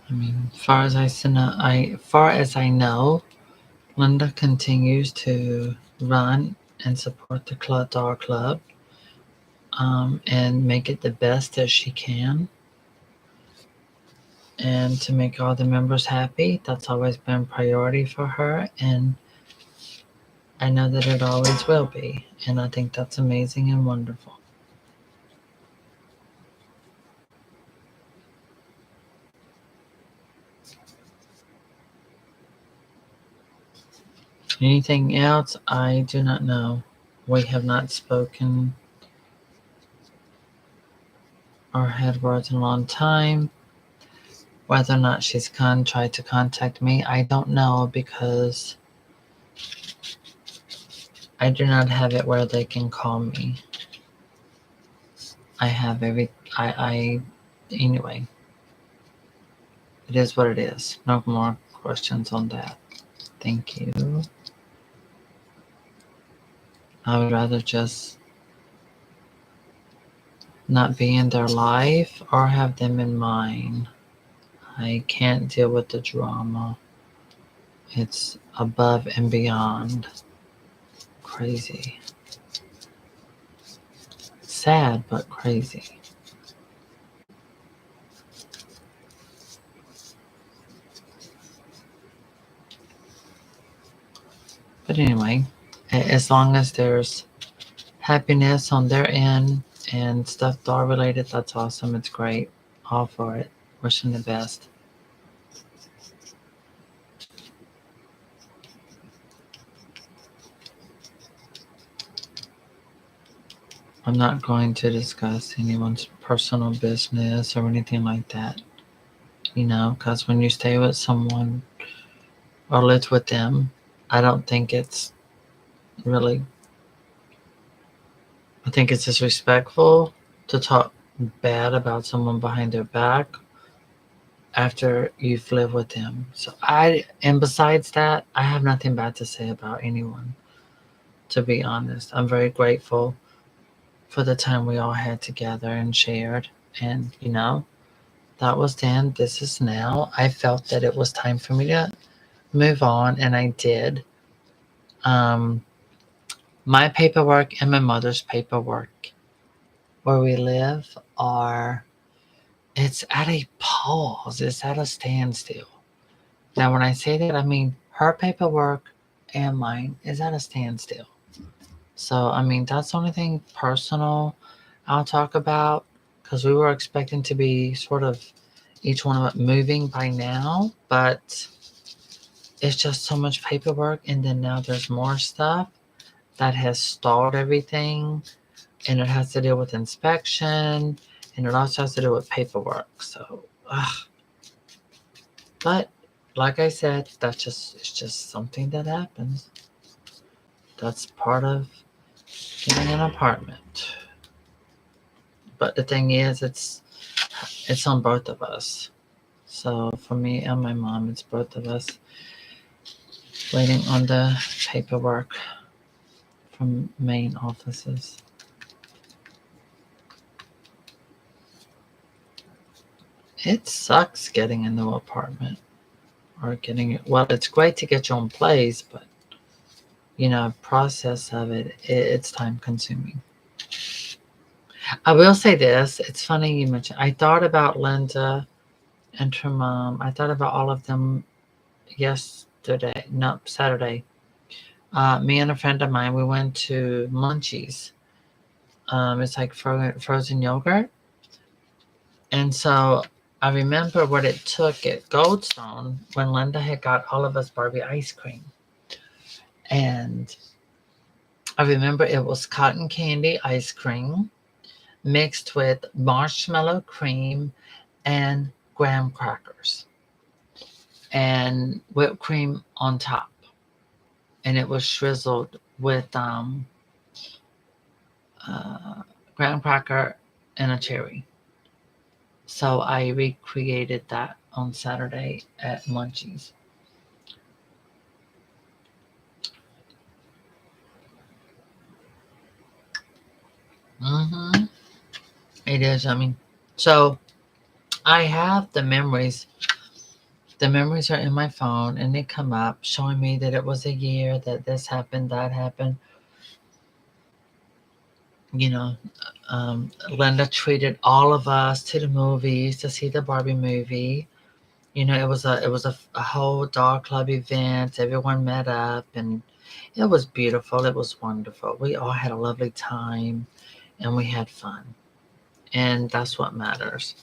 I mean, far as I know, Linda continues to run and support the club, Dog Club, and make it the best that she can, and to make all the members happy. That's always been priority for her, and I know that it always will be. And I think that's amazing and wonderful. Anything else? I do not know. We have not spoken or had words in a long time. Whether or not she's tried to contact me, I don't know because I do not have it where they can call me. I have I anyway, it is what it is. No more questions on that. Thank you. I would rather just not be in their life or have them in mine. I can't deal with the drama. It's above and beyond crazy. Sad, but crazy. But anyway, as long as there's happiness on their end and stuff doll related, that's awesome. It's great. All for it. Wishing the best. I'm not going to discuss anyone's personal business or anything like that, because when you stay with someone or live with them, I don't think it's really, I think it's disrespectful to talk bad about someone behind their back after you've lived with them. And besides that, I have nothing bad to say about anyone, to be honest. I'm very grateful for the time we all had together and shared. And, that was then, this is now. I felt that it was time for me to move on, and I did. Um, my paperwork and my mother's paperwork where we live it's at a pause, it's at a standstill. Now, when I say that, I mean her paperwork and mine is at a standstill. So, I mean, that's the only thing personal I'll talk about because we were expecting to be sort of each one of us moving by now, but it's just so much paperwork. And then now there's more stuff that has stalled everything, and it has to deal with inspection, and it also has to do with paperwork. So, but like I said, it's just something that happens. That's part of getting an apartment. But the thing is, it's on both of us. So for me and my mom, it's both of us waiting on the paperwork from main offices. It sucks getting a new apartment or getting it. Well, it's great to get your own place, but process of it's time consuming. I will say this. It's funny you mentioned. I thought about Linda and her mom. I thought about all of them yesterday. No, Saturday. Me and a friend of mine, we went to Munchies. It's like frozen yogurt. And so I remember what it took at Goldstone when Linda had got all of us Barbie ice cream. And I remember it was cotton candy ice cream mixed with marshmallow cream and graham crackers and whipped cream on top. And it was drizzled with graham cracker and a cherry. So I recreated that on Saturday at Munchies. Mm-hmm. It is. I mean, so I have the memories The memories are in my phone and they come up showing me that it was a year that this happened, that happened. You know, Linda treated all of us to the movies to see the Barbie movie. You know, it was a whole dog club event. Everyone met up and it was beautiful. It was wonderful. We all had a lovely time and we had fun. And that's what matters.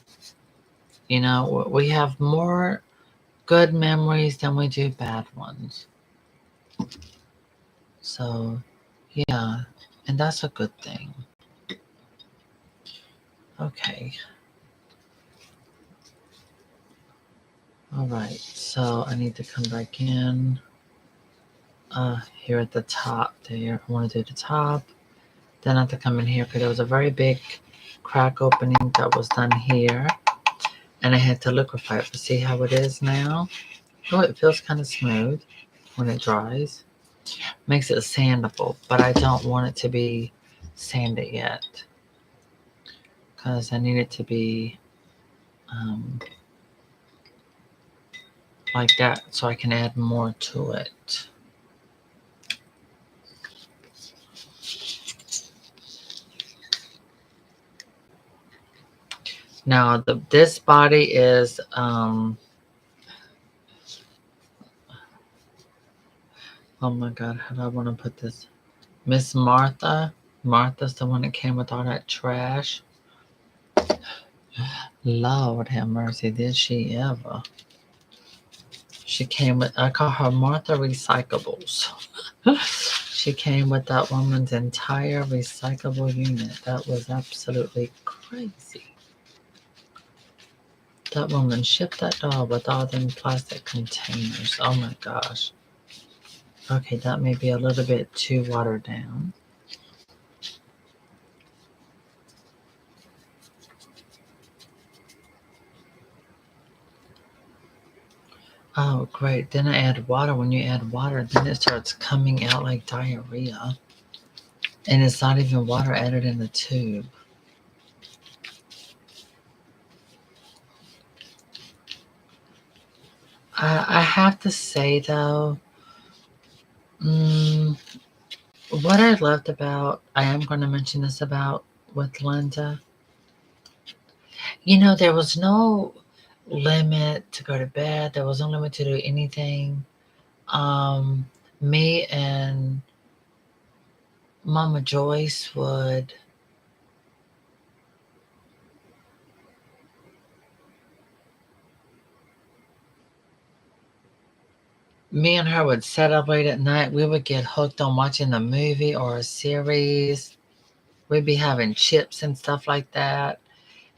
You know, we have more good memories than we do bad ones. So, yeah, and that's a good thing. Okay. All right. So I need to come back in here at the top there. I want to do the top. Then I have to come in here because there was a very big crack opening that was done here. And I had to liquefy it. But see how it is now? Oh, it feels kind of smooth when it dries. Makes it sandable, but I don't want it to be sanded yet because I need it to be like that so I can add more to it. Now this body is oh my god, how do I want to put this? Miss Martha. Martha's the one that came with all that trash. Lord have mercy, did she ever? She came with, I call her Martha Recyclables. She came with that woman's entire recyclable unit. That was absolutely crazy. That woman shipped that doll with all them plastic containers. Oh my gosh. Okay, that may be a little bit too watered down. Oh, great. Then I add water. When you add water, then it starts coming out like diarrhea. And it's not even water added in the tube. I have to say, though, mm, what I loved about, I am going to mention this about with Linda. You know, there was no limit to go to bed. There was no limit to do anything. Um, Me and Mama Joyce would me and her would set up late at night. We would get hooked on watching a movie or a series. We'd be having chips and stuff like that.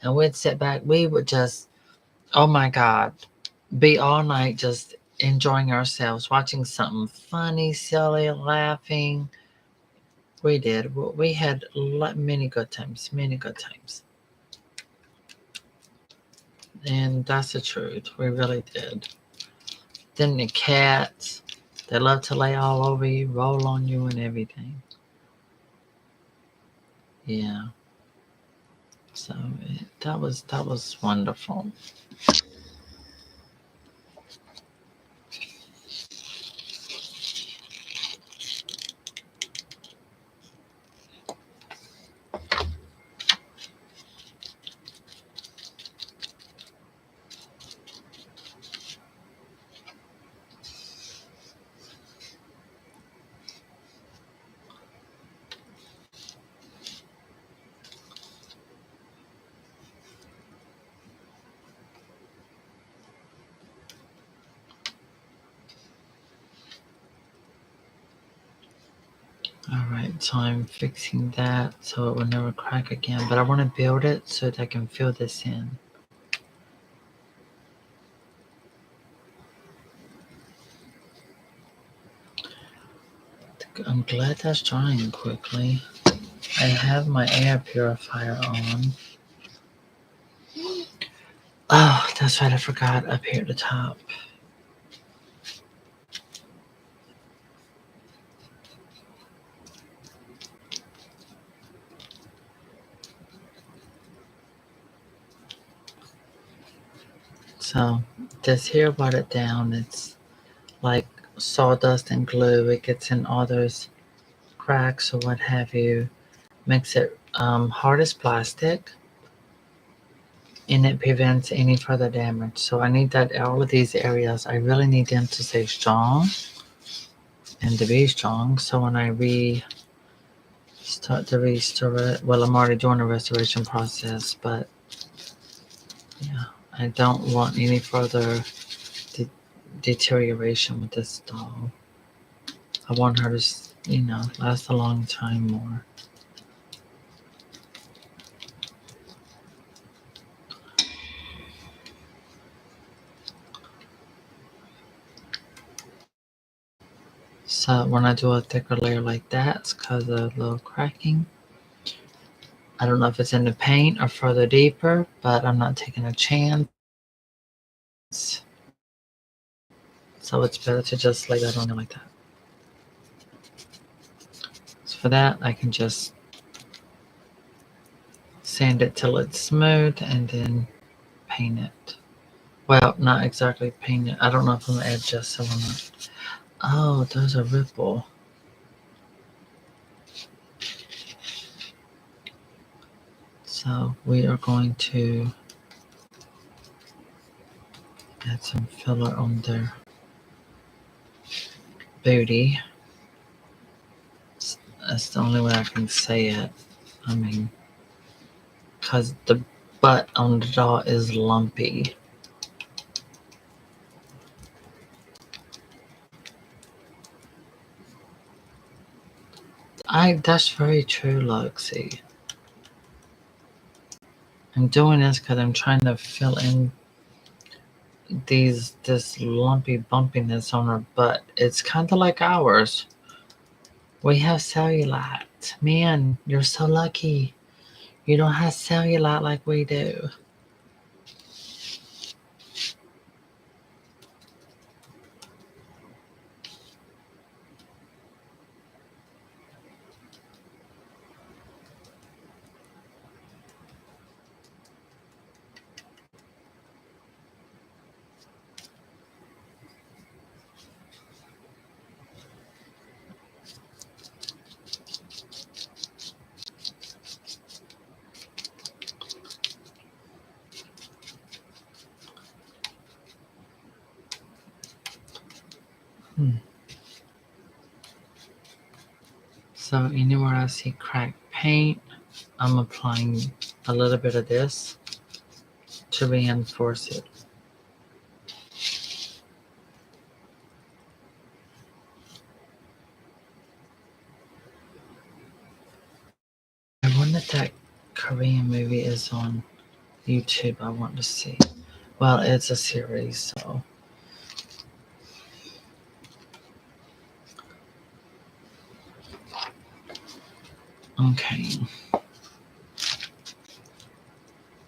And we'd sit back. We would just, oh my God, be all night just enjoying ourselves, watching something funny, silly, laughing. We did. We had many good times, many good times. And that's the truth. We really did. Then the cats, they love to lay all over you, roll on you, and everything. Yeah. So that was wonderful. All right, so I'm fixing that so it will never crack again. But I want to build it so that I can fill this in. I'm glad that's drying quickly. I have my air purifier on. Oh, that's right, I forgot up here at the top. So this here, wet it down. It's like sawdust and glue. It gets in all those cracks or what have you. Makes it hard as plastic, and it prevents any further damage. So I need that all of these areas. I really need them to stay strong and to be strong. So when I start to restore it, well, I'm already doing the restoration process, but yeah, I don't want any further de- deterioration with this doll. I want her to, last a long time more. So when I do a thicker layer like that, it's because of a little cracking. I don't know if it's in the paint or further deeper, but I'm not taking a chance. So it's better to just lay that on there like that. So for that, I can just sand it till it's smooth and then paint it. Well, not exactly paint it. I don't know if I'm going to add gesso or not. Oh, there's a ripple. So we are going to add some filler on their booty. That's the only way I can say it. I mean, because the butt on the doll is lumpy. That's very true, Luxie. I'm doing this because I'm trying to fill in this lumpy bumpiness on her butt. It's kind of like ours. We have cellulite. Man, you're so lucky. You don't have cellulite like we do. So anywhere I see cracked paint, I'm applying a little bit of this to reinforce it. I wonder if that Korean movie is on YouTube. I want to see. Well, it's a series, so. Okay.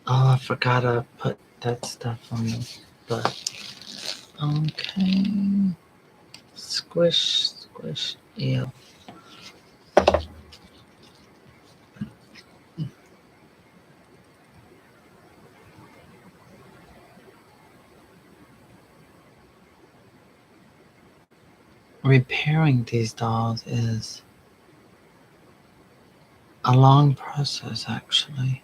Oh, I forgot to put that stuff on the butt. Okay. Squish, squish, ew. Repairing these dolls is a long process, actually.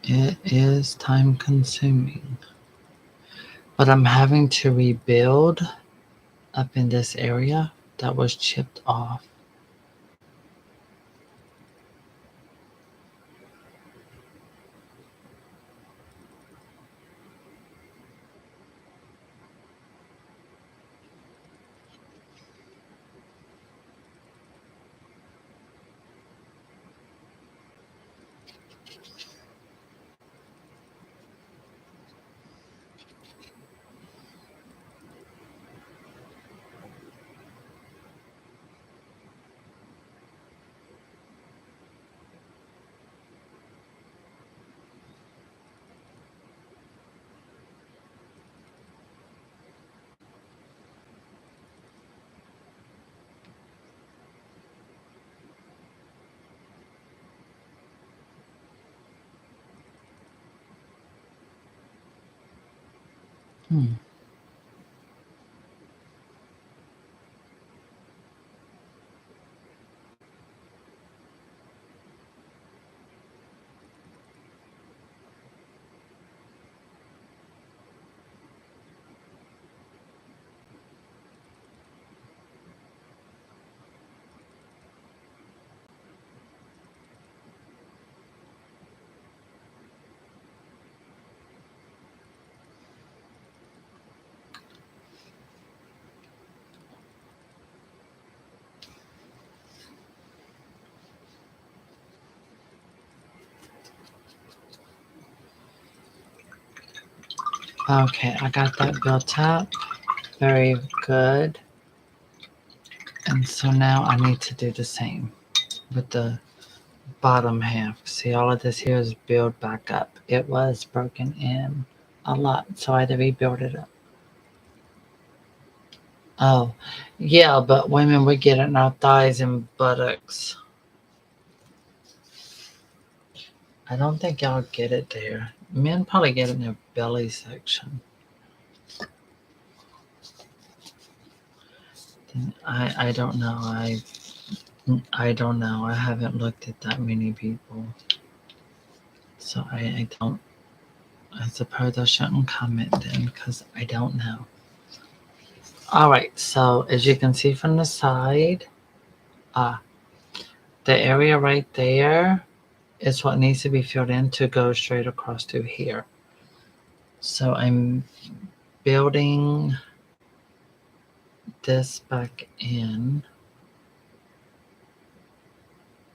It is time consuming. But I'm having to rebuild up in this area that was chipped off. Hmm. Okay, I got that built up. Very good. And so now I need to do the same with the bottom half. See, all of this here is build back up. It was broken in a lot, so I had to rebuild it up. Oh, yeah, but women, we get it in our thighs and buttocks. I don't think y'all get it there. Men probably get it in their belly section. I don't know. I don't know. I haven't looked at that many people, so I don't. I suppose I shouldn't comment then because I don't know. All right. So as you can see from the side, uh, the area right there is what needs to be filled in to go straight across through here. So I'm building this back in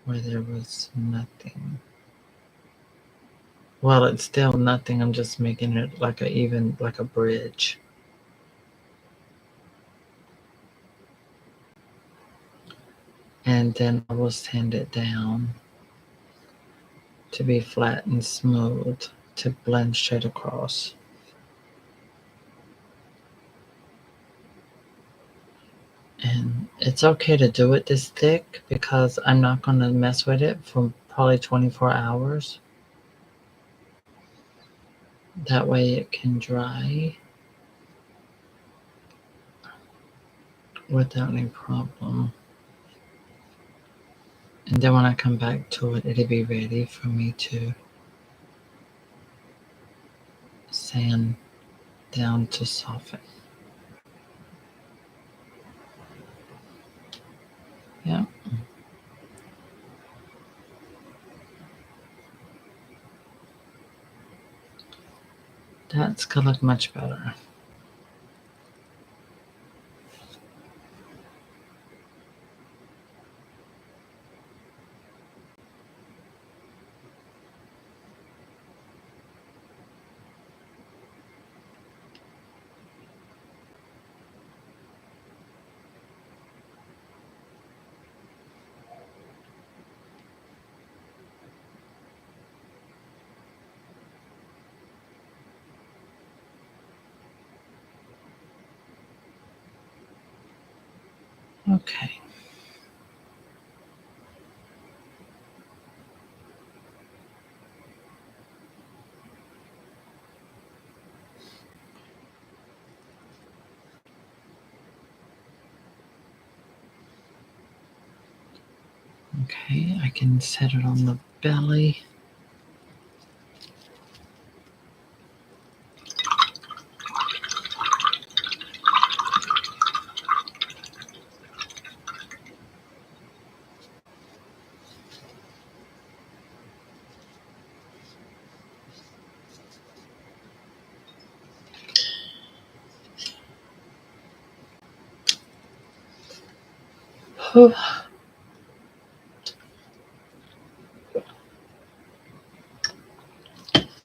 where there was nothing. Well, it's still nothing. I'm just making it like a even like a bridge. And then I will sand it down to be flat and smooth to blend straight across. And it's okay to do it this thick because I'm not going to mess with it for probably 24 hours. That way it can dry without any problem. And then when I come back to it, it'll be ready for me to sand down to soften. Yeah, that's gonna look much better. Okay. Okay, I can set it on the belly.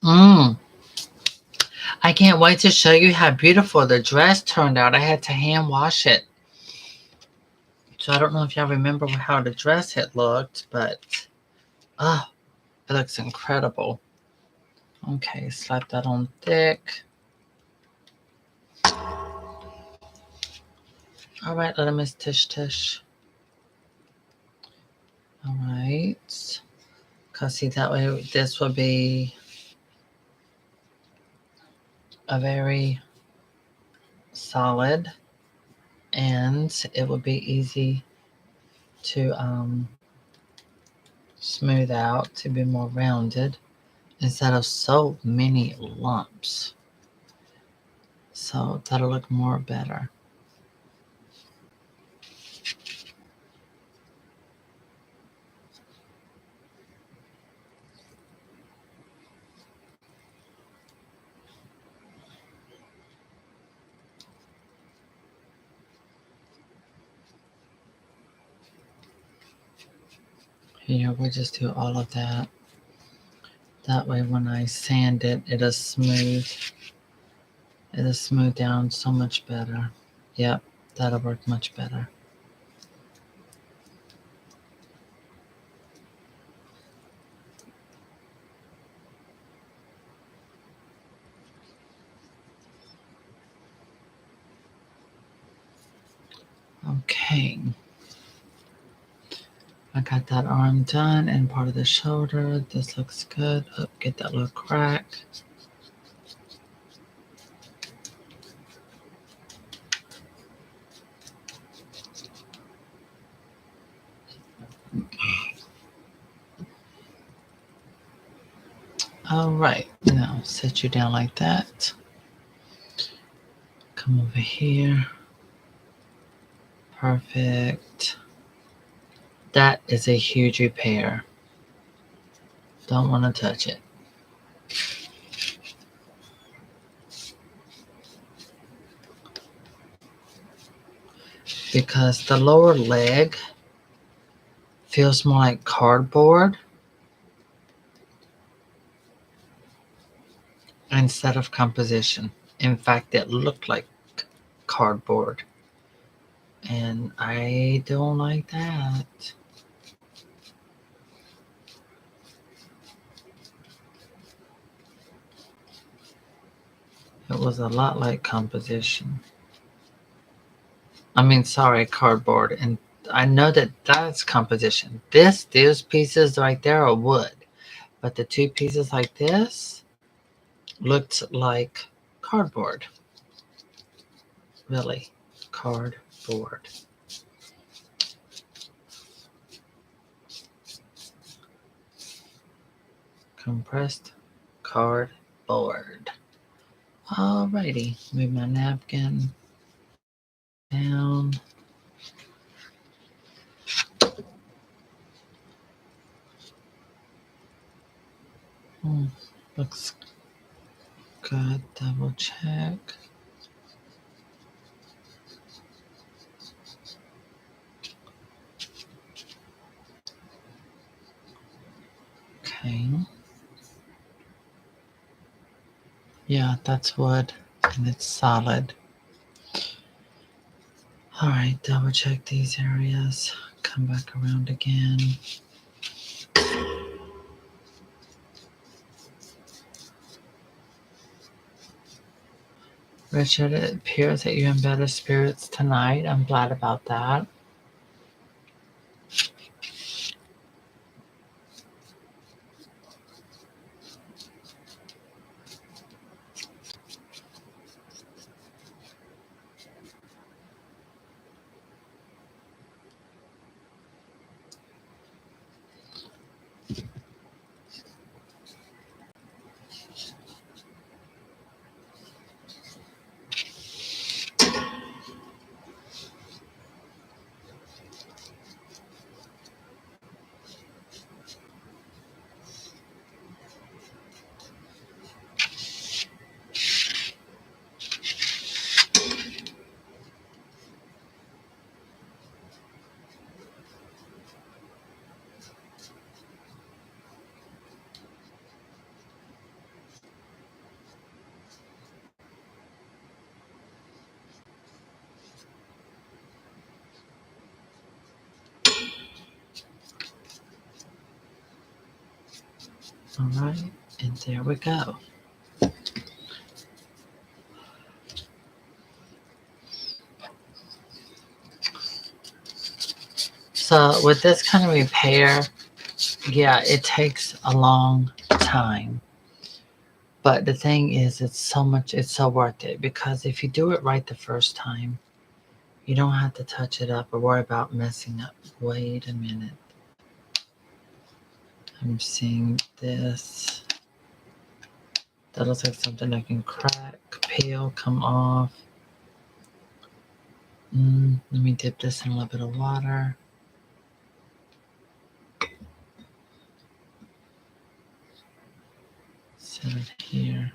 Mmm. I can't wait to show you how beautiful the dress turned out. I had to hand wash it. So I don't know if y'all remember how the dress had looked, but oh, it looks incredible. Okay, slap that on thick. All right, little Miss Tish Tish. All right. Because see, that way this will be a very solid, and it would be easy to smooth out to be more rounded instead of so many lumps. So that'll look more better. Here we just do all of that. That way when I sand it, it'll smooth down so much better. Yep, that'll work much better. Okay. I got that arm done and part of the shoulder. This looks good. Oh, get that little crack. All right, now set you down like that. Come over here. Perfect. That is a huge repair. Don't want to touch it. Because the lower leg feels more like cardboard instead of composition. In fact, it looked like cardboard. And I don't like that. It was a lot like composition. I mean, sorry, cardboard. And I know that that's composition. These pieces right there are wood. But the two pieces like this looked like cardboard. Really, cardboard. Compressed cardboard. Alrighty, move my napkin down. Looks good. Double check. Okay. Yeah, that's wood and it's solid. Alright, double check these areas. Come back around again. Richard, it appears that you're in better spirits tonight. I'm glad about that. Alright, and there we go. So with this kind of repair, yeah, it takes a long time. But the thing is, it's so worth it, because if you do it right the first time, you don't have to touch it up or worry about messing up. Wait a minute. I'm seeing this. That looks like something that can crack, peel, come off. Let me dip this in a little bit of water. Set it here.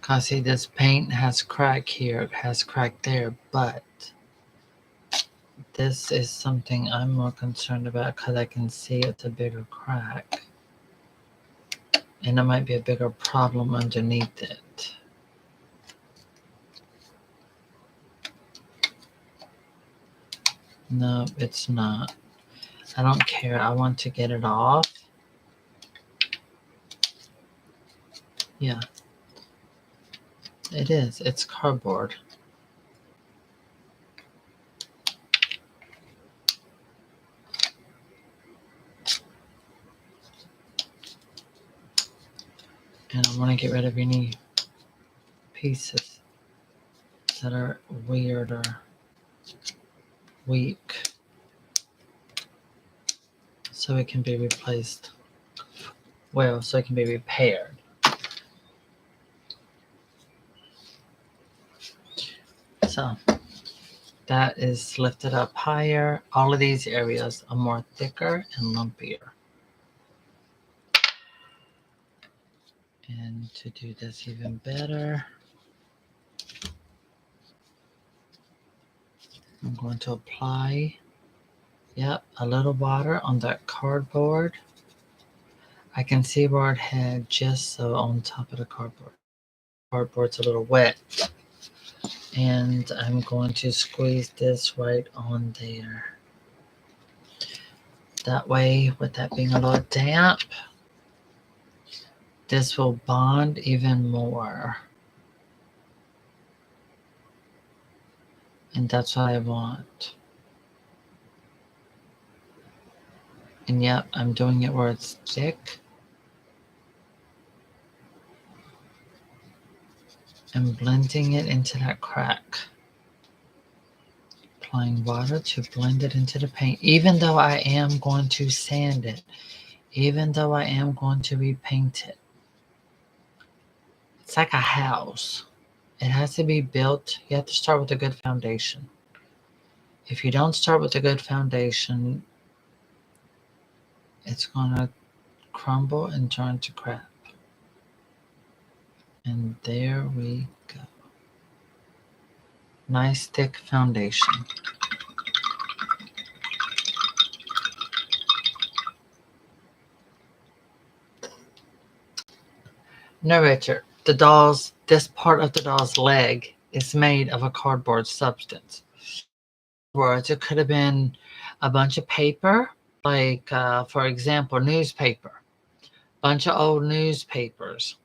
Cause see, this paint has crack here, has crack there, but this is something I'm more concerned about because I can see it's a bigger crack. And it might be a bigger problem underneath it. No, it's not. I don't care. I want to get it off. Yeah. It is. It's cardboard. And I want to get rid of any pieces that are weird or weak, so it can be replaced. Well, so it can be repaired. So that is lifted up higher. All of these areas are more thicker and lumpier. And to do this even better, I'm going to apply, a little water on that cardboard. I can see where it had gesso on top of the cardboard. Cardboard's a little wet. And I'm going to squeeze this right on there. That way, with that being a little damp, this will bond even more. And that's what I want. And yep, I'm doing it where it's thick. And blending it into that crack. Applying water to blend it into the paint. Even though I am going to sand it. Even though I am going to repaint it. It's like a house. It has to be built. You have to start with a good foundation. If you don't start with a good foundation, it's going to crumble and turn to crap. And there we go. Nice thick foundation. Narrator, this part of the doll's leg is made of a cardboard substance. Words, it could have been a bunch of paper, like, for example, newspaper. Bunch of old newspapers.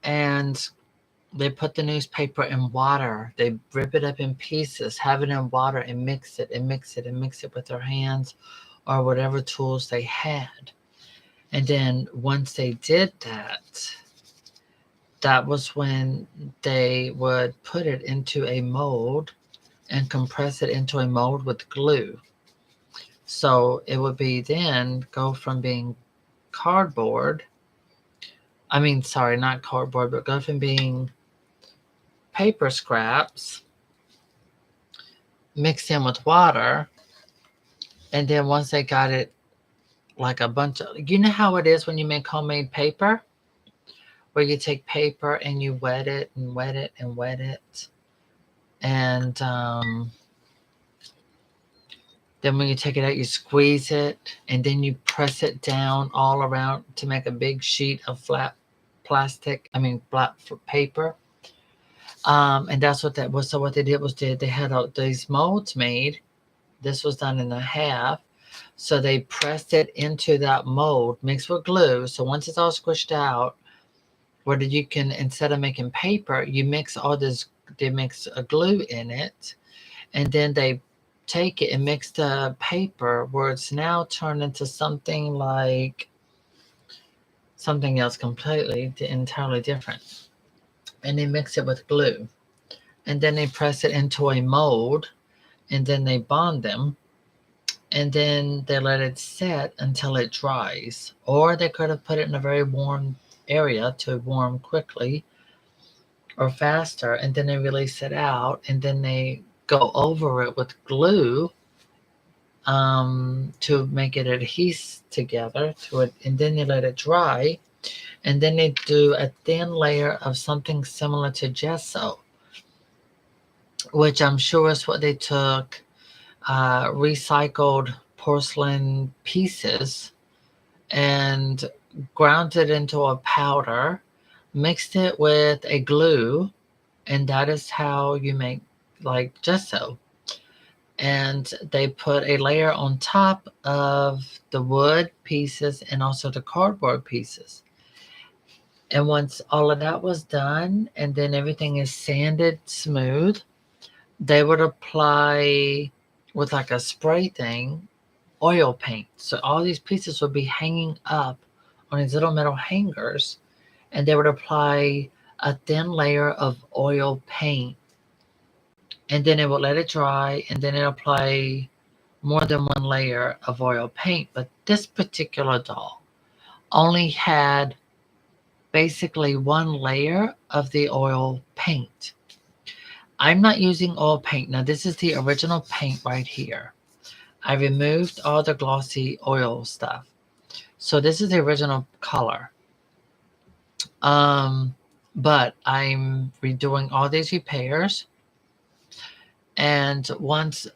And they put the newspaper in water. They rip it up in pieces, have it in water, and mix it and mix it and mix it with their hands or whatever tools they had. And then once they did that, that was when they would put it into a mold and compress it into a mold with glue. So it would be then go from being cardboard. I mean, sorry, not cardboard, but go from being paper scraps mixed in with water. And then once they got it like a bunch of, you know how it is when you make homemade paper? Where you take paper and you wet it and wet it and wet it. And then when you take it out, you squeeze it. And then you press it down all around to make a big sheet of flat paper. And that's what that was. So what they did was they had these molds made. This was done in a half. So they pressed it into that mold mixed with glue. So once it's all squished out, whether you can, instead of making paper, you mix all this, they mix a glue in it. and then they take it and mix the paper where it's now turned into something like something else completely entirely different, and they mix it with glue, and then they press it into a mold, and then they bond them, and then they let it set until it dries. Or they could have put it in a very warm area to warm quickly or faster, and then they release it out, and then they go over it with glue to make it adhere together to it, and then they let it dry, and then they do a thin layer of something similar to gesso, which I'm sure is what they took recycled porcelain pieces and ground it into a powder, mixed it with a glue, and that is how you make like gesso. And they put a layer on top of the wood pieces and also the cardboard pieces. And once all of that was done, and then everything is sanded smooth, they would apply with like a spray thing oil paint. So all these pieces would be hanging up on these little metal hangers, and they would apply a thin layer of oil paint, and then it would let it dry, and then it apply more than one layer of oil paint. But this particular doll only had basically one layer of the oil paint. I'm not using oil paint. Now, this is the original paint right here. I removed all the glossy oil stuff. So this is the original color. Um, but I'm redoing all these repairs. And once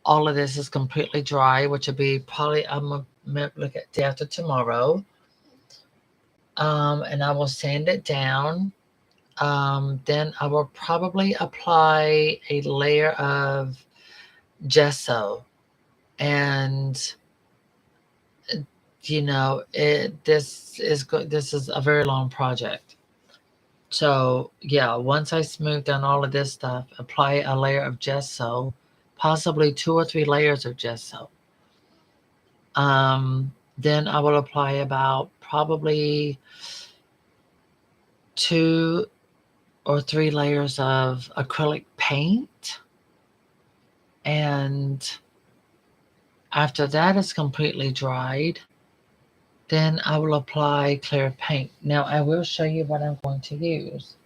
all of this is completely dry, which will be probably, I'm going to look at day after tomorrow. And I will sand it down. Then I will probably apply a layer of gesso, and this is a very long project. So yeah, once I smooth down all of this stuff, apply a layer of gesso, possibly 2 or 3 layers of gesso. Then I will apply about probably 2 or 3 layers of acrylic paint, and after that is completely dried, then I will apply clear paint. Now I will show you what I'm going to use.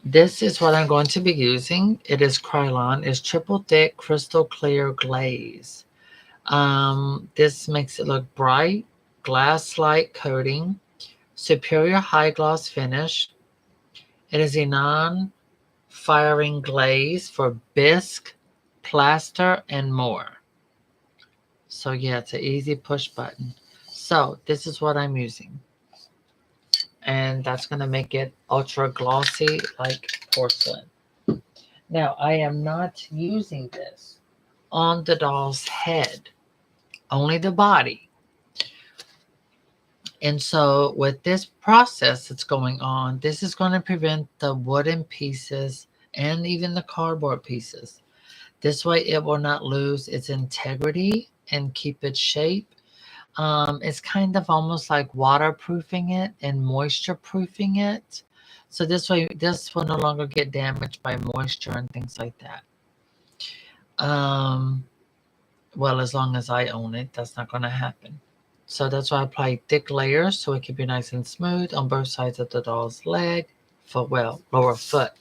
This is what I'm going to be using. It is Krylon. It's triple thick crystal clear glaze. This makes it look bright, glass-like coating, superior high gloss finish. It is a non-firing glaze for bisque, plaster, and more. So yeah, it's an easy push button. So this is what I'm using. And that's going to make it ultra glossy like porcelain. Now, I am not using this on the doll's head, only the body. And so with this process that's going on, this is going to prevent the wooden pieces and even the cardboard pieces. This way it will not lose its integrity and keep its shape. It's kind of almost like waterproofing it and moisture proofing it. So this way, this will no longer get damaged by moisture and things like that. Well, as long as I own it, that's not going to happen. So that's why I apply thick layers so it can be nice and smooth on both sides of the doll's leg, lower foot.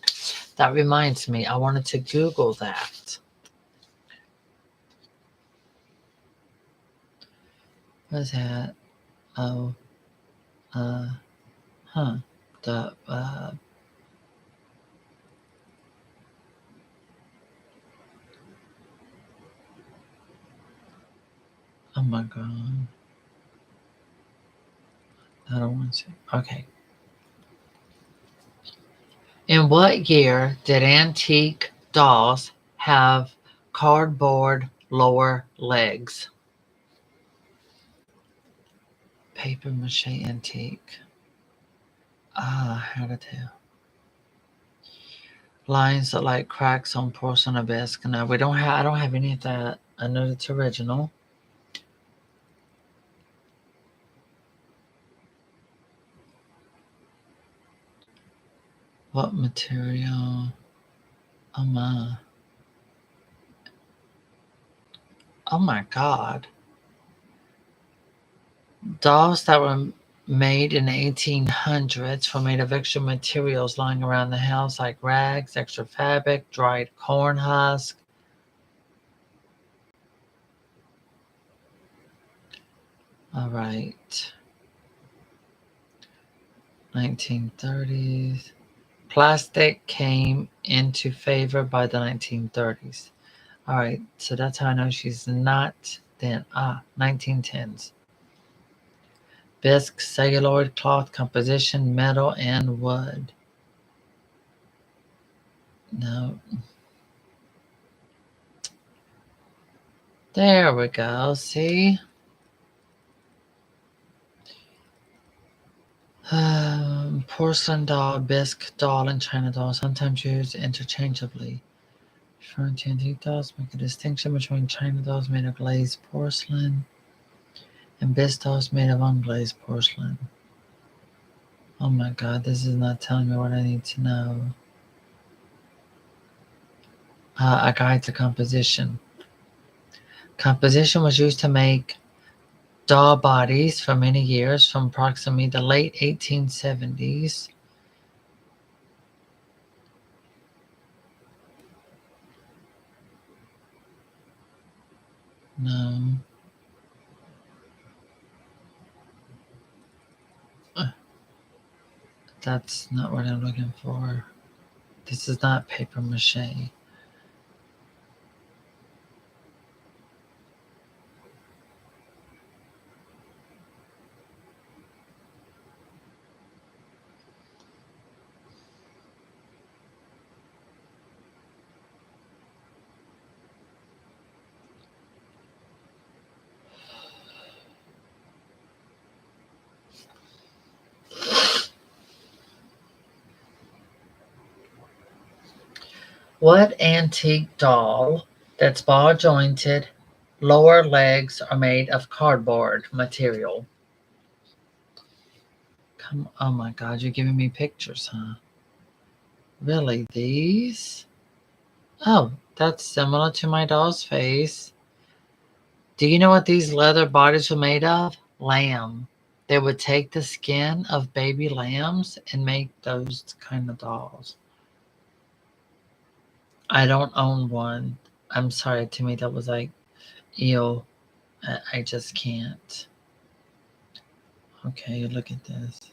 That reminds me, I wanted to Google that. What's that? Oh, uh, huh. The, oh my God. I don't want to. Okay. In what year did antique dolls have cardboard lower legs? Paper mache antique. How to tell? Lines that like cracks on porcelain or bisque. No, we don't have. I don't have any of that. I know it's original. What material? Oh my. Oh my God. Dolls that were made in the 1800s were made of extra materials lying around the house like rags, extra fabric, dried corn husk. All right. 1930s. Plastic came into favor by the 1930s. All right, so that's how I know she's not then. 1910s. Bisque, celluloid, cloth, composition, metal, and wood. No. There we go. See? Porcelain doll, bisque doll, and china doll sometimes used interchangeably. Referring to antique dolls, make a distinction between china dolls made of glazed porcelain and bisque dolls made of unglazed porcelain. Oh my God, this is not telling me what I need to know. A guide to composition. Composition was used to make doll bodies for many years, from approximately the late 1870s. No, that's not what I'm looking for. This is not paper mache. What antique doll that's ball jointed lower legs are made of cardboard material? Come, oh my God, you're giving me pictures, huh? Really, these? Oh, that's similar to my doll's face. Do you know what these leather bodies were made of? Lamb. They would take the skin of baby lambs and make those kind of dolls. I don't own one. I'm sorry, to me that was like, ew. I just can't. Okay, look at this.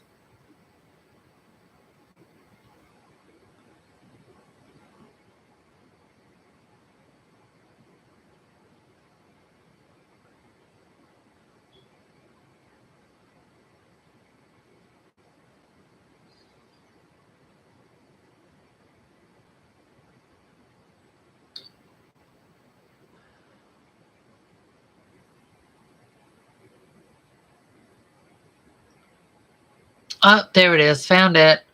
Oh, there it is. Found it.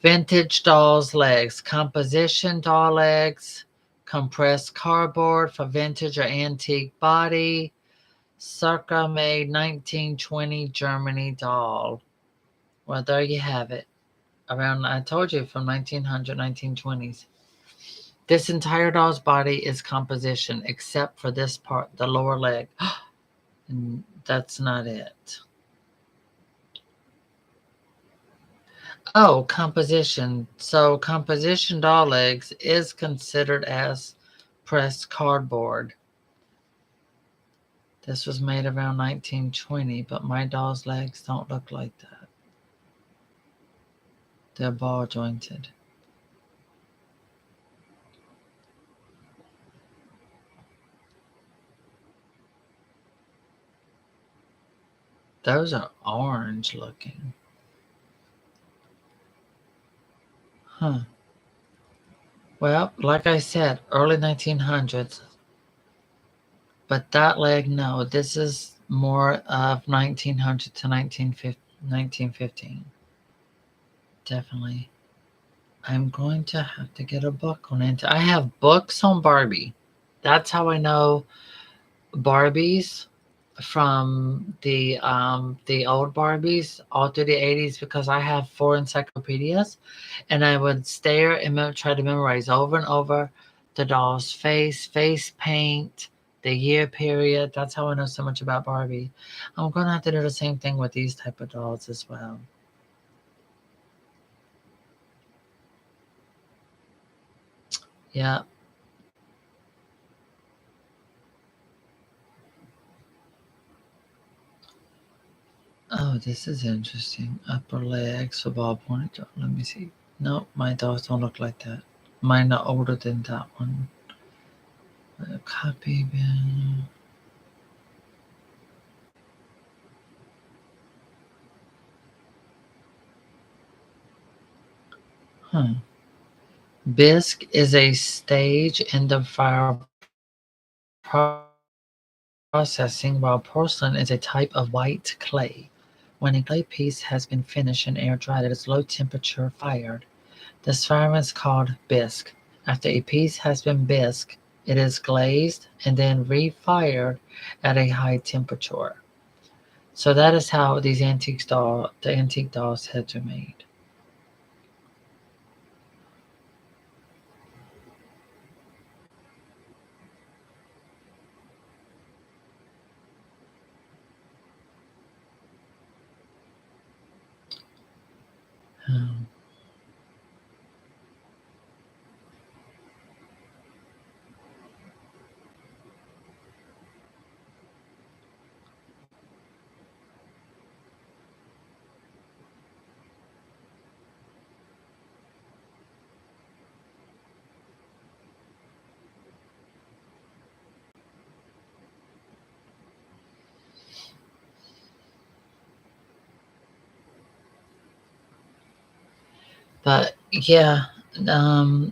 Vintage doll's legs. Composition doll legs. Compressed cardboard for vintage or antique body. Circa made 1920 Germany doll. Well, there you have it. Around, I told you, from 1900, 1920s. This entire doll's body is composition, except for this part, the lower leg. And that's not it. Oh, composition. So composition doll legs is considered as pressed cardboard. This was made around 1920, but my doll's legs don't look like that. They're ball jointed. Those are orange looking. Huh. Well, like I said, early 1900s. But that leg, no. This is more of 1900 to 1915. Definitely. I'm going to have to get a book on it. I have books on Barbie. That's how I know Barbies from the old Barbies all through the 80s because I have four encyclopedias and I would stare and try to memorize over and over the doll's face paint, the year period. That's how I know so much about Barbie. I'm gonna have to do the same thing with these type of dolls as well. Yeah. Oh, this is interesting. Upper legs for ball pointed doll. Let me see. No, my dolls don't look like that. Mine are older than that one. Copy bin. Huh. Bisque is a stage in the fire processing, while porcelain is a type of white clay. When a clay piece has been finished and air dried, it is low temperature fired. This firing is called bisque. After a piece has been bisque, it is glazed and then refired at a high temperature. So that is how the antique dolls heads are made. Um, but yeah, um,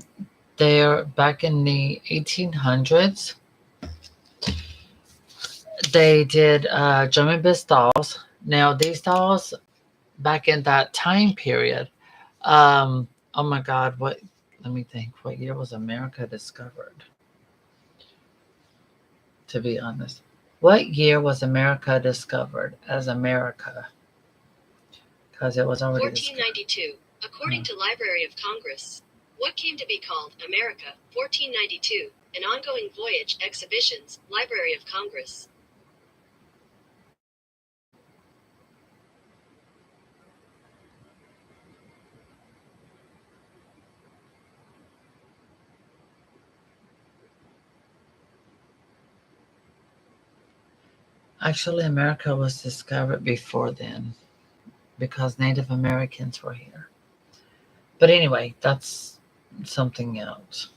they're back in the 1800s. They did German Bis dolls. Now these dolls back in that time period. Oh my God, what? Let me think. What year was America discovered? To be honest, what year was America discovered as America? Because it was already 1492, according to Library of Congress. What came to be called America? 1492, an ongoing voyage, exhibitions, Library of Congress. Actually, America was discovered before then because Native Americans were here. But anyway, that's something else.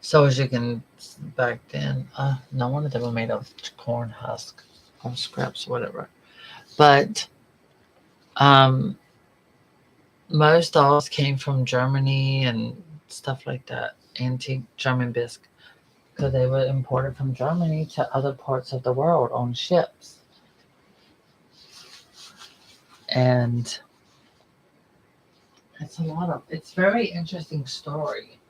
So as you can, back then, no one of them were made of corn husk or scraps, whatever. But um, most dolls came from Germany and stuff like that, antique German bisque, because they were imported from Germany to other parts of the world on ships. And it's very interesting story.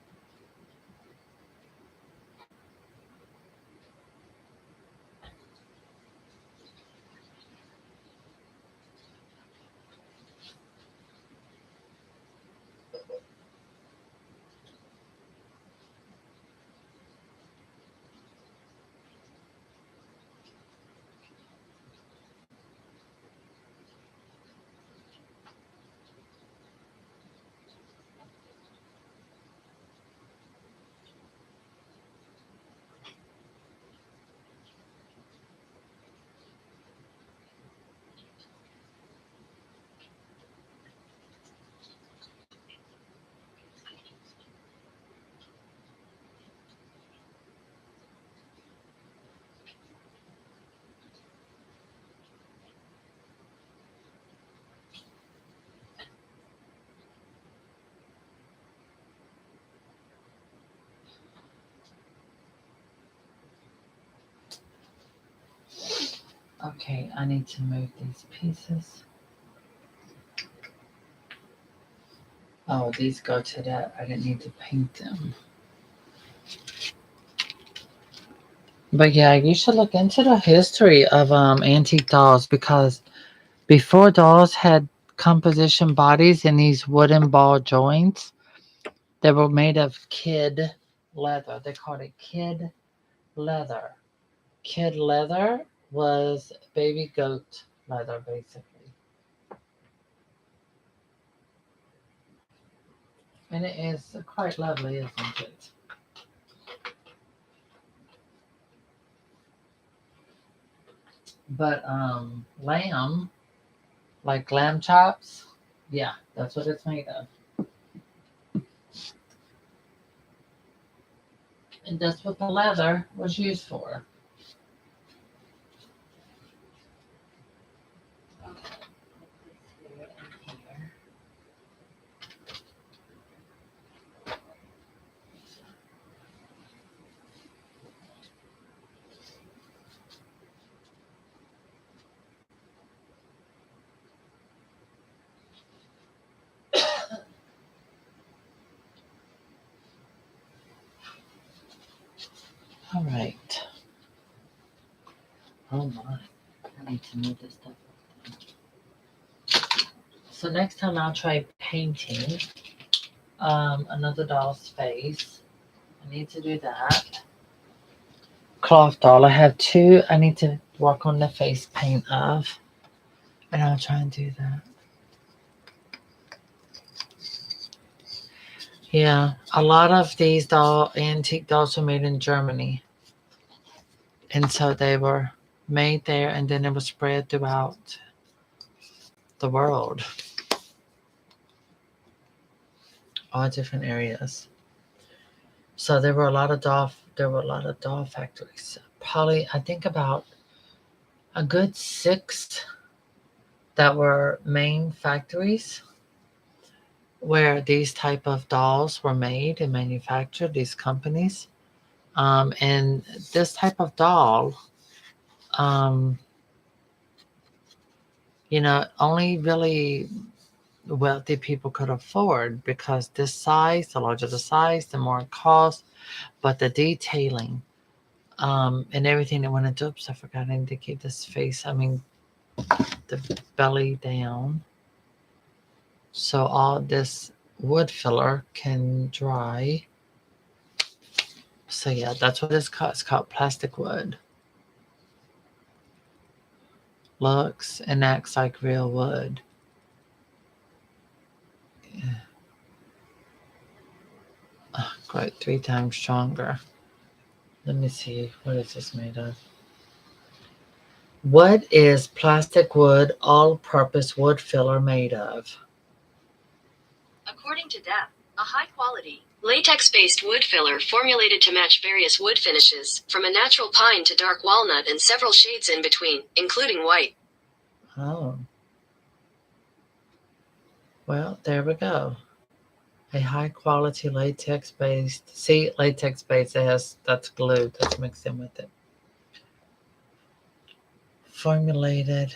Okay, I need to move these pieces. Oh, these go to that. I didn't need to paint them. But yeah, you should look into the history of antique dolls, because before dolls had composition bodies in these wooden ball joints, they were made of kid leather. They called it kid leather. Kid leather was baby goat leather, basically. And it is quite lovely, isn't it? But lamb, like lamb chops, yeah, that's what it's made of. And that's what the leather was used for. All right. Oh my. I need to move this stuff. So next time I'll try painting another doll's face. I need to do that. Cloth doll. I have two I need to work on the face paint of. And I'll try and do that. Yeah, a lot of these antique dolls were made in Germany, and so they were made there, and then it was spread throughout the world, all different areas. So there were a lot of doll factories. Probably, I think about a good six that were main factories where these type of dolls were made and manufactured. These companies, and this type of doll. Um, only really wealthy people could afford, because this size, the larger the size, the more it costs, but the detailing and everything that went into it. So I forgot I need to keep this face, the belly down. So all this wood filler can dry. So yeah, that's what it's called. It's called plastic wood. Looks and acts like real wood. Oh, quite 3 times stronger. Let me see. What is this made of? What is plastic wood all-purpose wood filler made of? According to DAP, a high-quality, latex-based wood filler formulated to match various wood finishes, from a natural pine to dark walnut and several shades in between, including white. Oh. Well, there we go. A high-quality latex-based. See, latex-based, that's glue that's mixed in with it. Formulated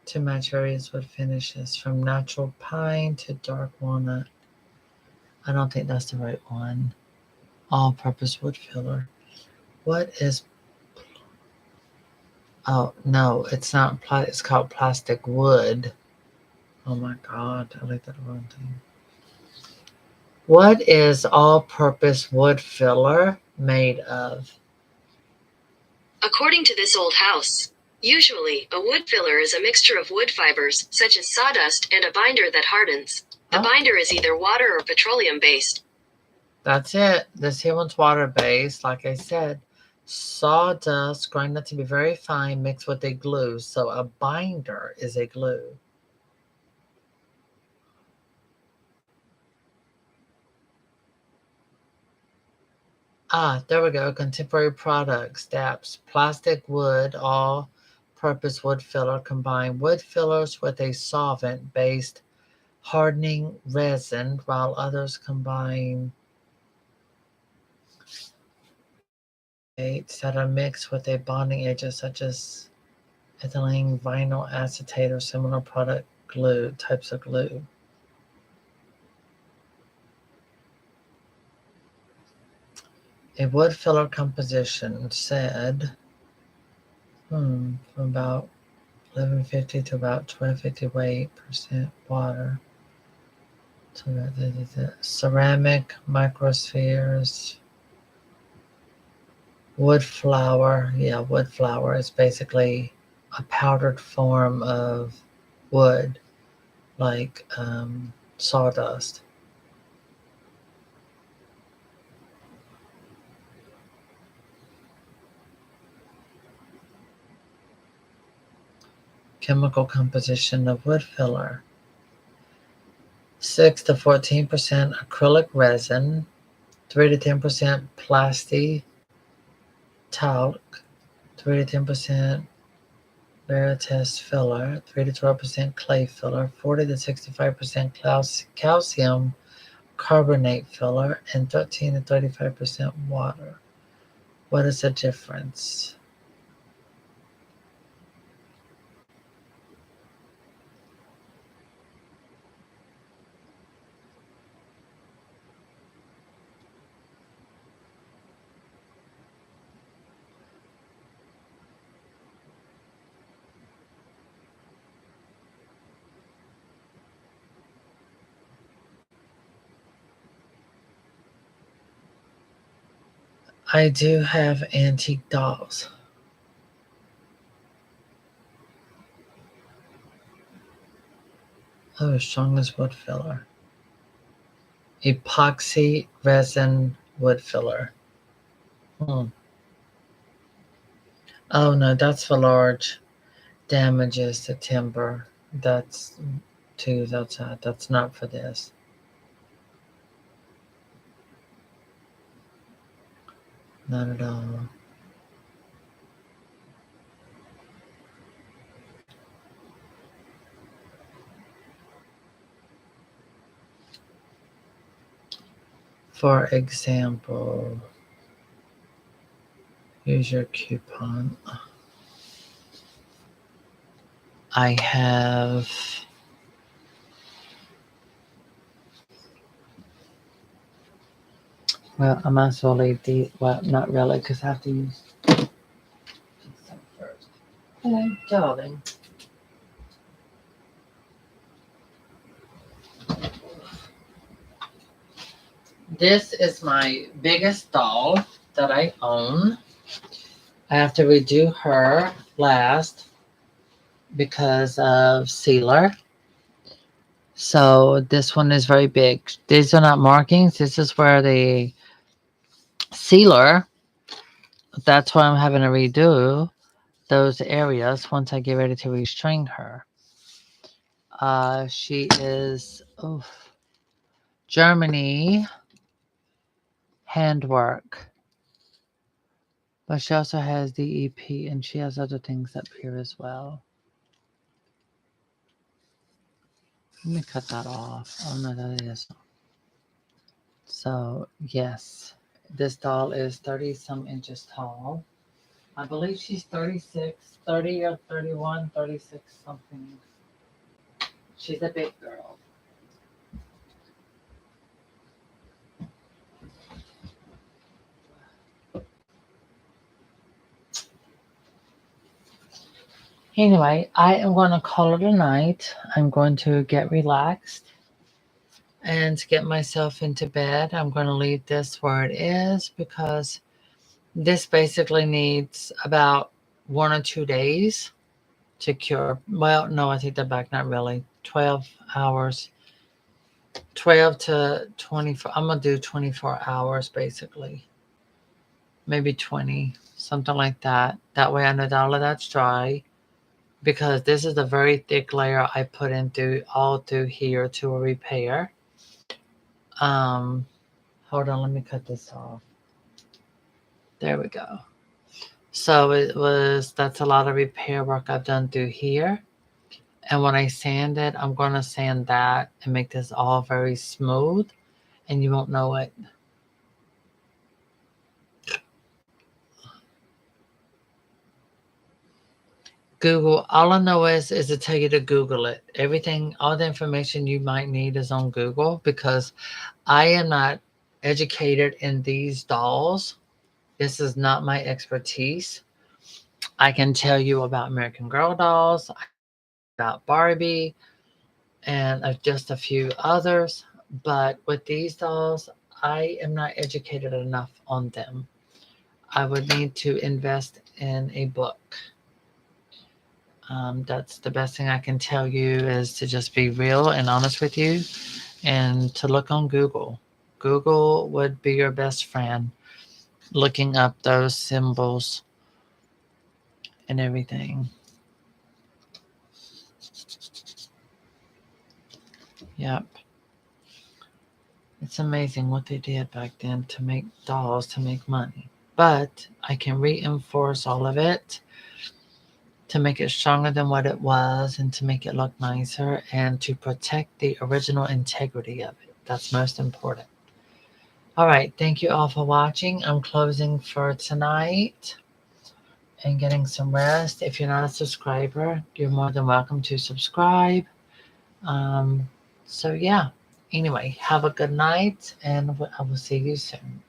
to match various wood finishes, from natural pine to dark walnut. I don't think that's the right one. All-purpose wood filler. What is? Oh no, it's not. It's called plastic wood. Oh my God, I looked at the wrong thing. What is all-purpose wood filler made of? According to this old house, usually a wood filler is a mixture of wood fibers, such as sawdust, and a binder that hardens. The binder is either water or petroleum based. That's it. This here one's water based. Like I said, sawdust grinded to be very fine, mixed with a glue. So a binder is a glue. Ah, there we go. Contemporary products, DAPs, plastic wood, all-purpose wood filler, combine wood fillers with a solvent-based hardening resin, while others combine that are mixed with a bonding agent such as ethylene, vinyl acetate, or similar product glue types of glue. A wood filler composition said from about 1150 to about 1250 weight, percent water. Ceramic microspheres. Wood flour. Yeah, wood flour is basically a powdered form of wood, like sawdust. Chemical composition of wood filler: 6 to 14% acrylic resin, 3 to 10% plasti talc, 3 to 10% Veritas filler, 3 to 12% clay filler, 40 to 65% calcium carbonate filler, and 13 to 35% water. What is the difference? I do have antique dolls. Oh, strongest wood filler. Epoxy resin wood filler. Hmm. Oh no, that's for large damages to timber. That's that's not for this. Not at all. For example, here's your coupon. I have well, I might as well leave the well, not really, because I have to use some first. Hello, darling. This is my biggest doll that I own. I have to redo her last because of sealer. So this one is very big. These are not markings. This is where the sealer, that's why I'm having to redo those areas once I get ready to restring her. She is Germany handwork, but she also has the EP and she has other things up here as well. Let me cut that off. Oh no, that is. So yes, this doll is 30 some inches tall. I believe she's 36, 30 or 31, 36 something. She's a big girl. Anyway, I am going to call it a night. I'm going to get relaxed and get myself into bed. I'm going to leave this where it is because this basically needs about 1 or 2 days to cure. Well, no, I take that back. Not really. 12 hours. 12 to 24. I'm going to do 24 hours basically. Maybe 20. Something like that. That way I know that all of that's dry. Because this is a very thick layer I put in through all through here to a repair. Um, Hold on, let me cut this off. There we go. So that's a lot of repair work I've done through here. And when I sand it, I'm going to sand that and make this all very smooth and you won't know it. Google, all I know is to tell you to Google it. Everything, all the information you might need is on Google because I am not educated in these dolls. This is not my expertise. I can tell you about American Girl dolls, about Barbie, and just a few others. But with these dolls, I am not educated enough on them. I would need to invest in a book. That's the best thing I can tell you is to just be real and honest with you and to look on Google. Google would be your best friend, looking up those symbols and everything. Yep. It's amazing what they did back then to make dolls to make money. But I can reinforce all of it to make it stronger than what it was and to make it look nicer and to protect the original integrity of it. That's most important. All right. Thank you all for watching. I'm closing for tonight and getting some rest. If you're not a subscriber, you're more than welcome to subscribe. Um, so, yeah. Anyway, have a good night and I will see you soon.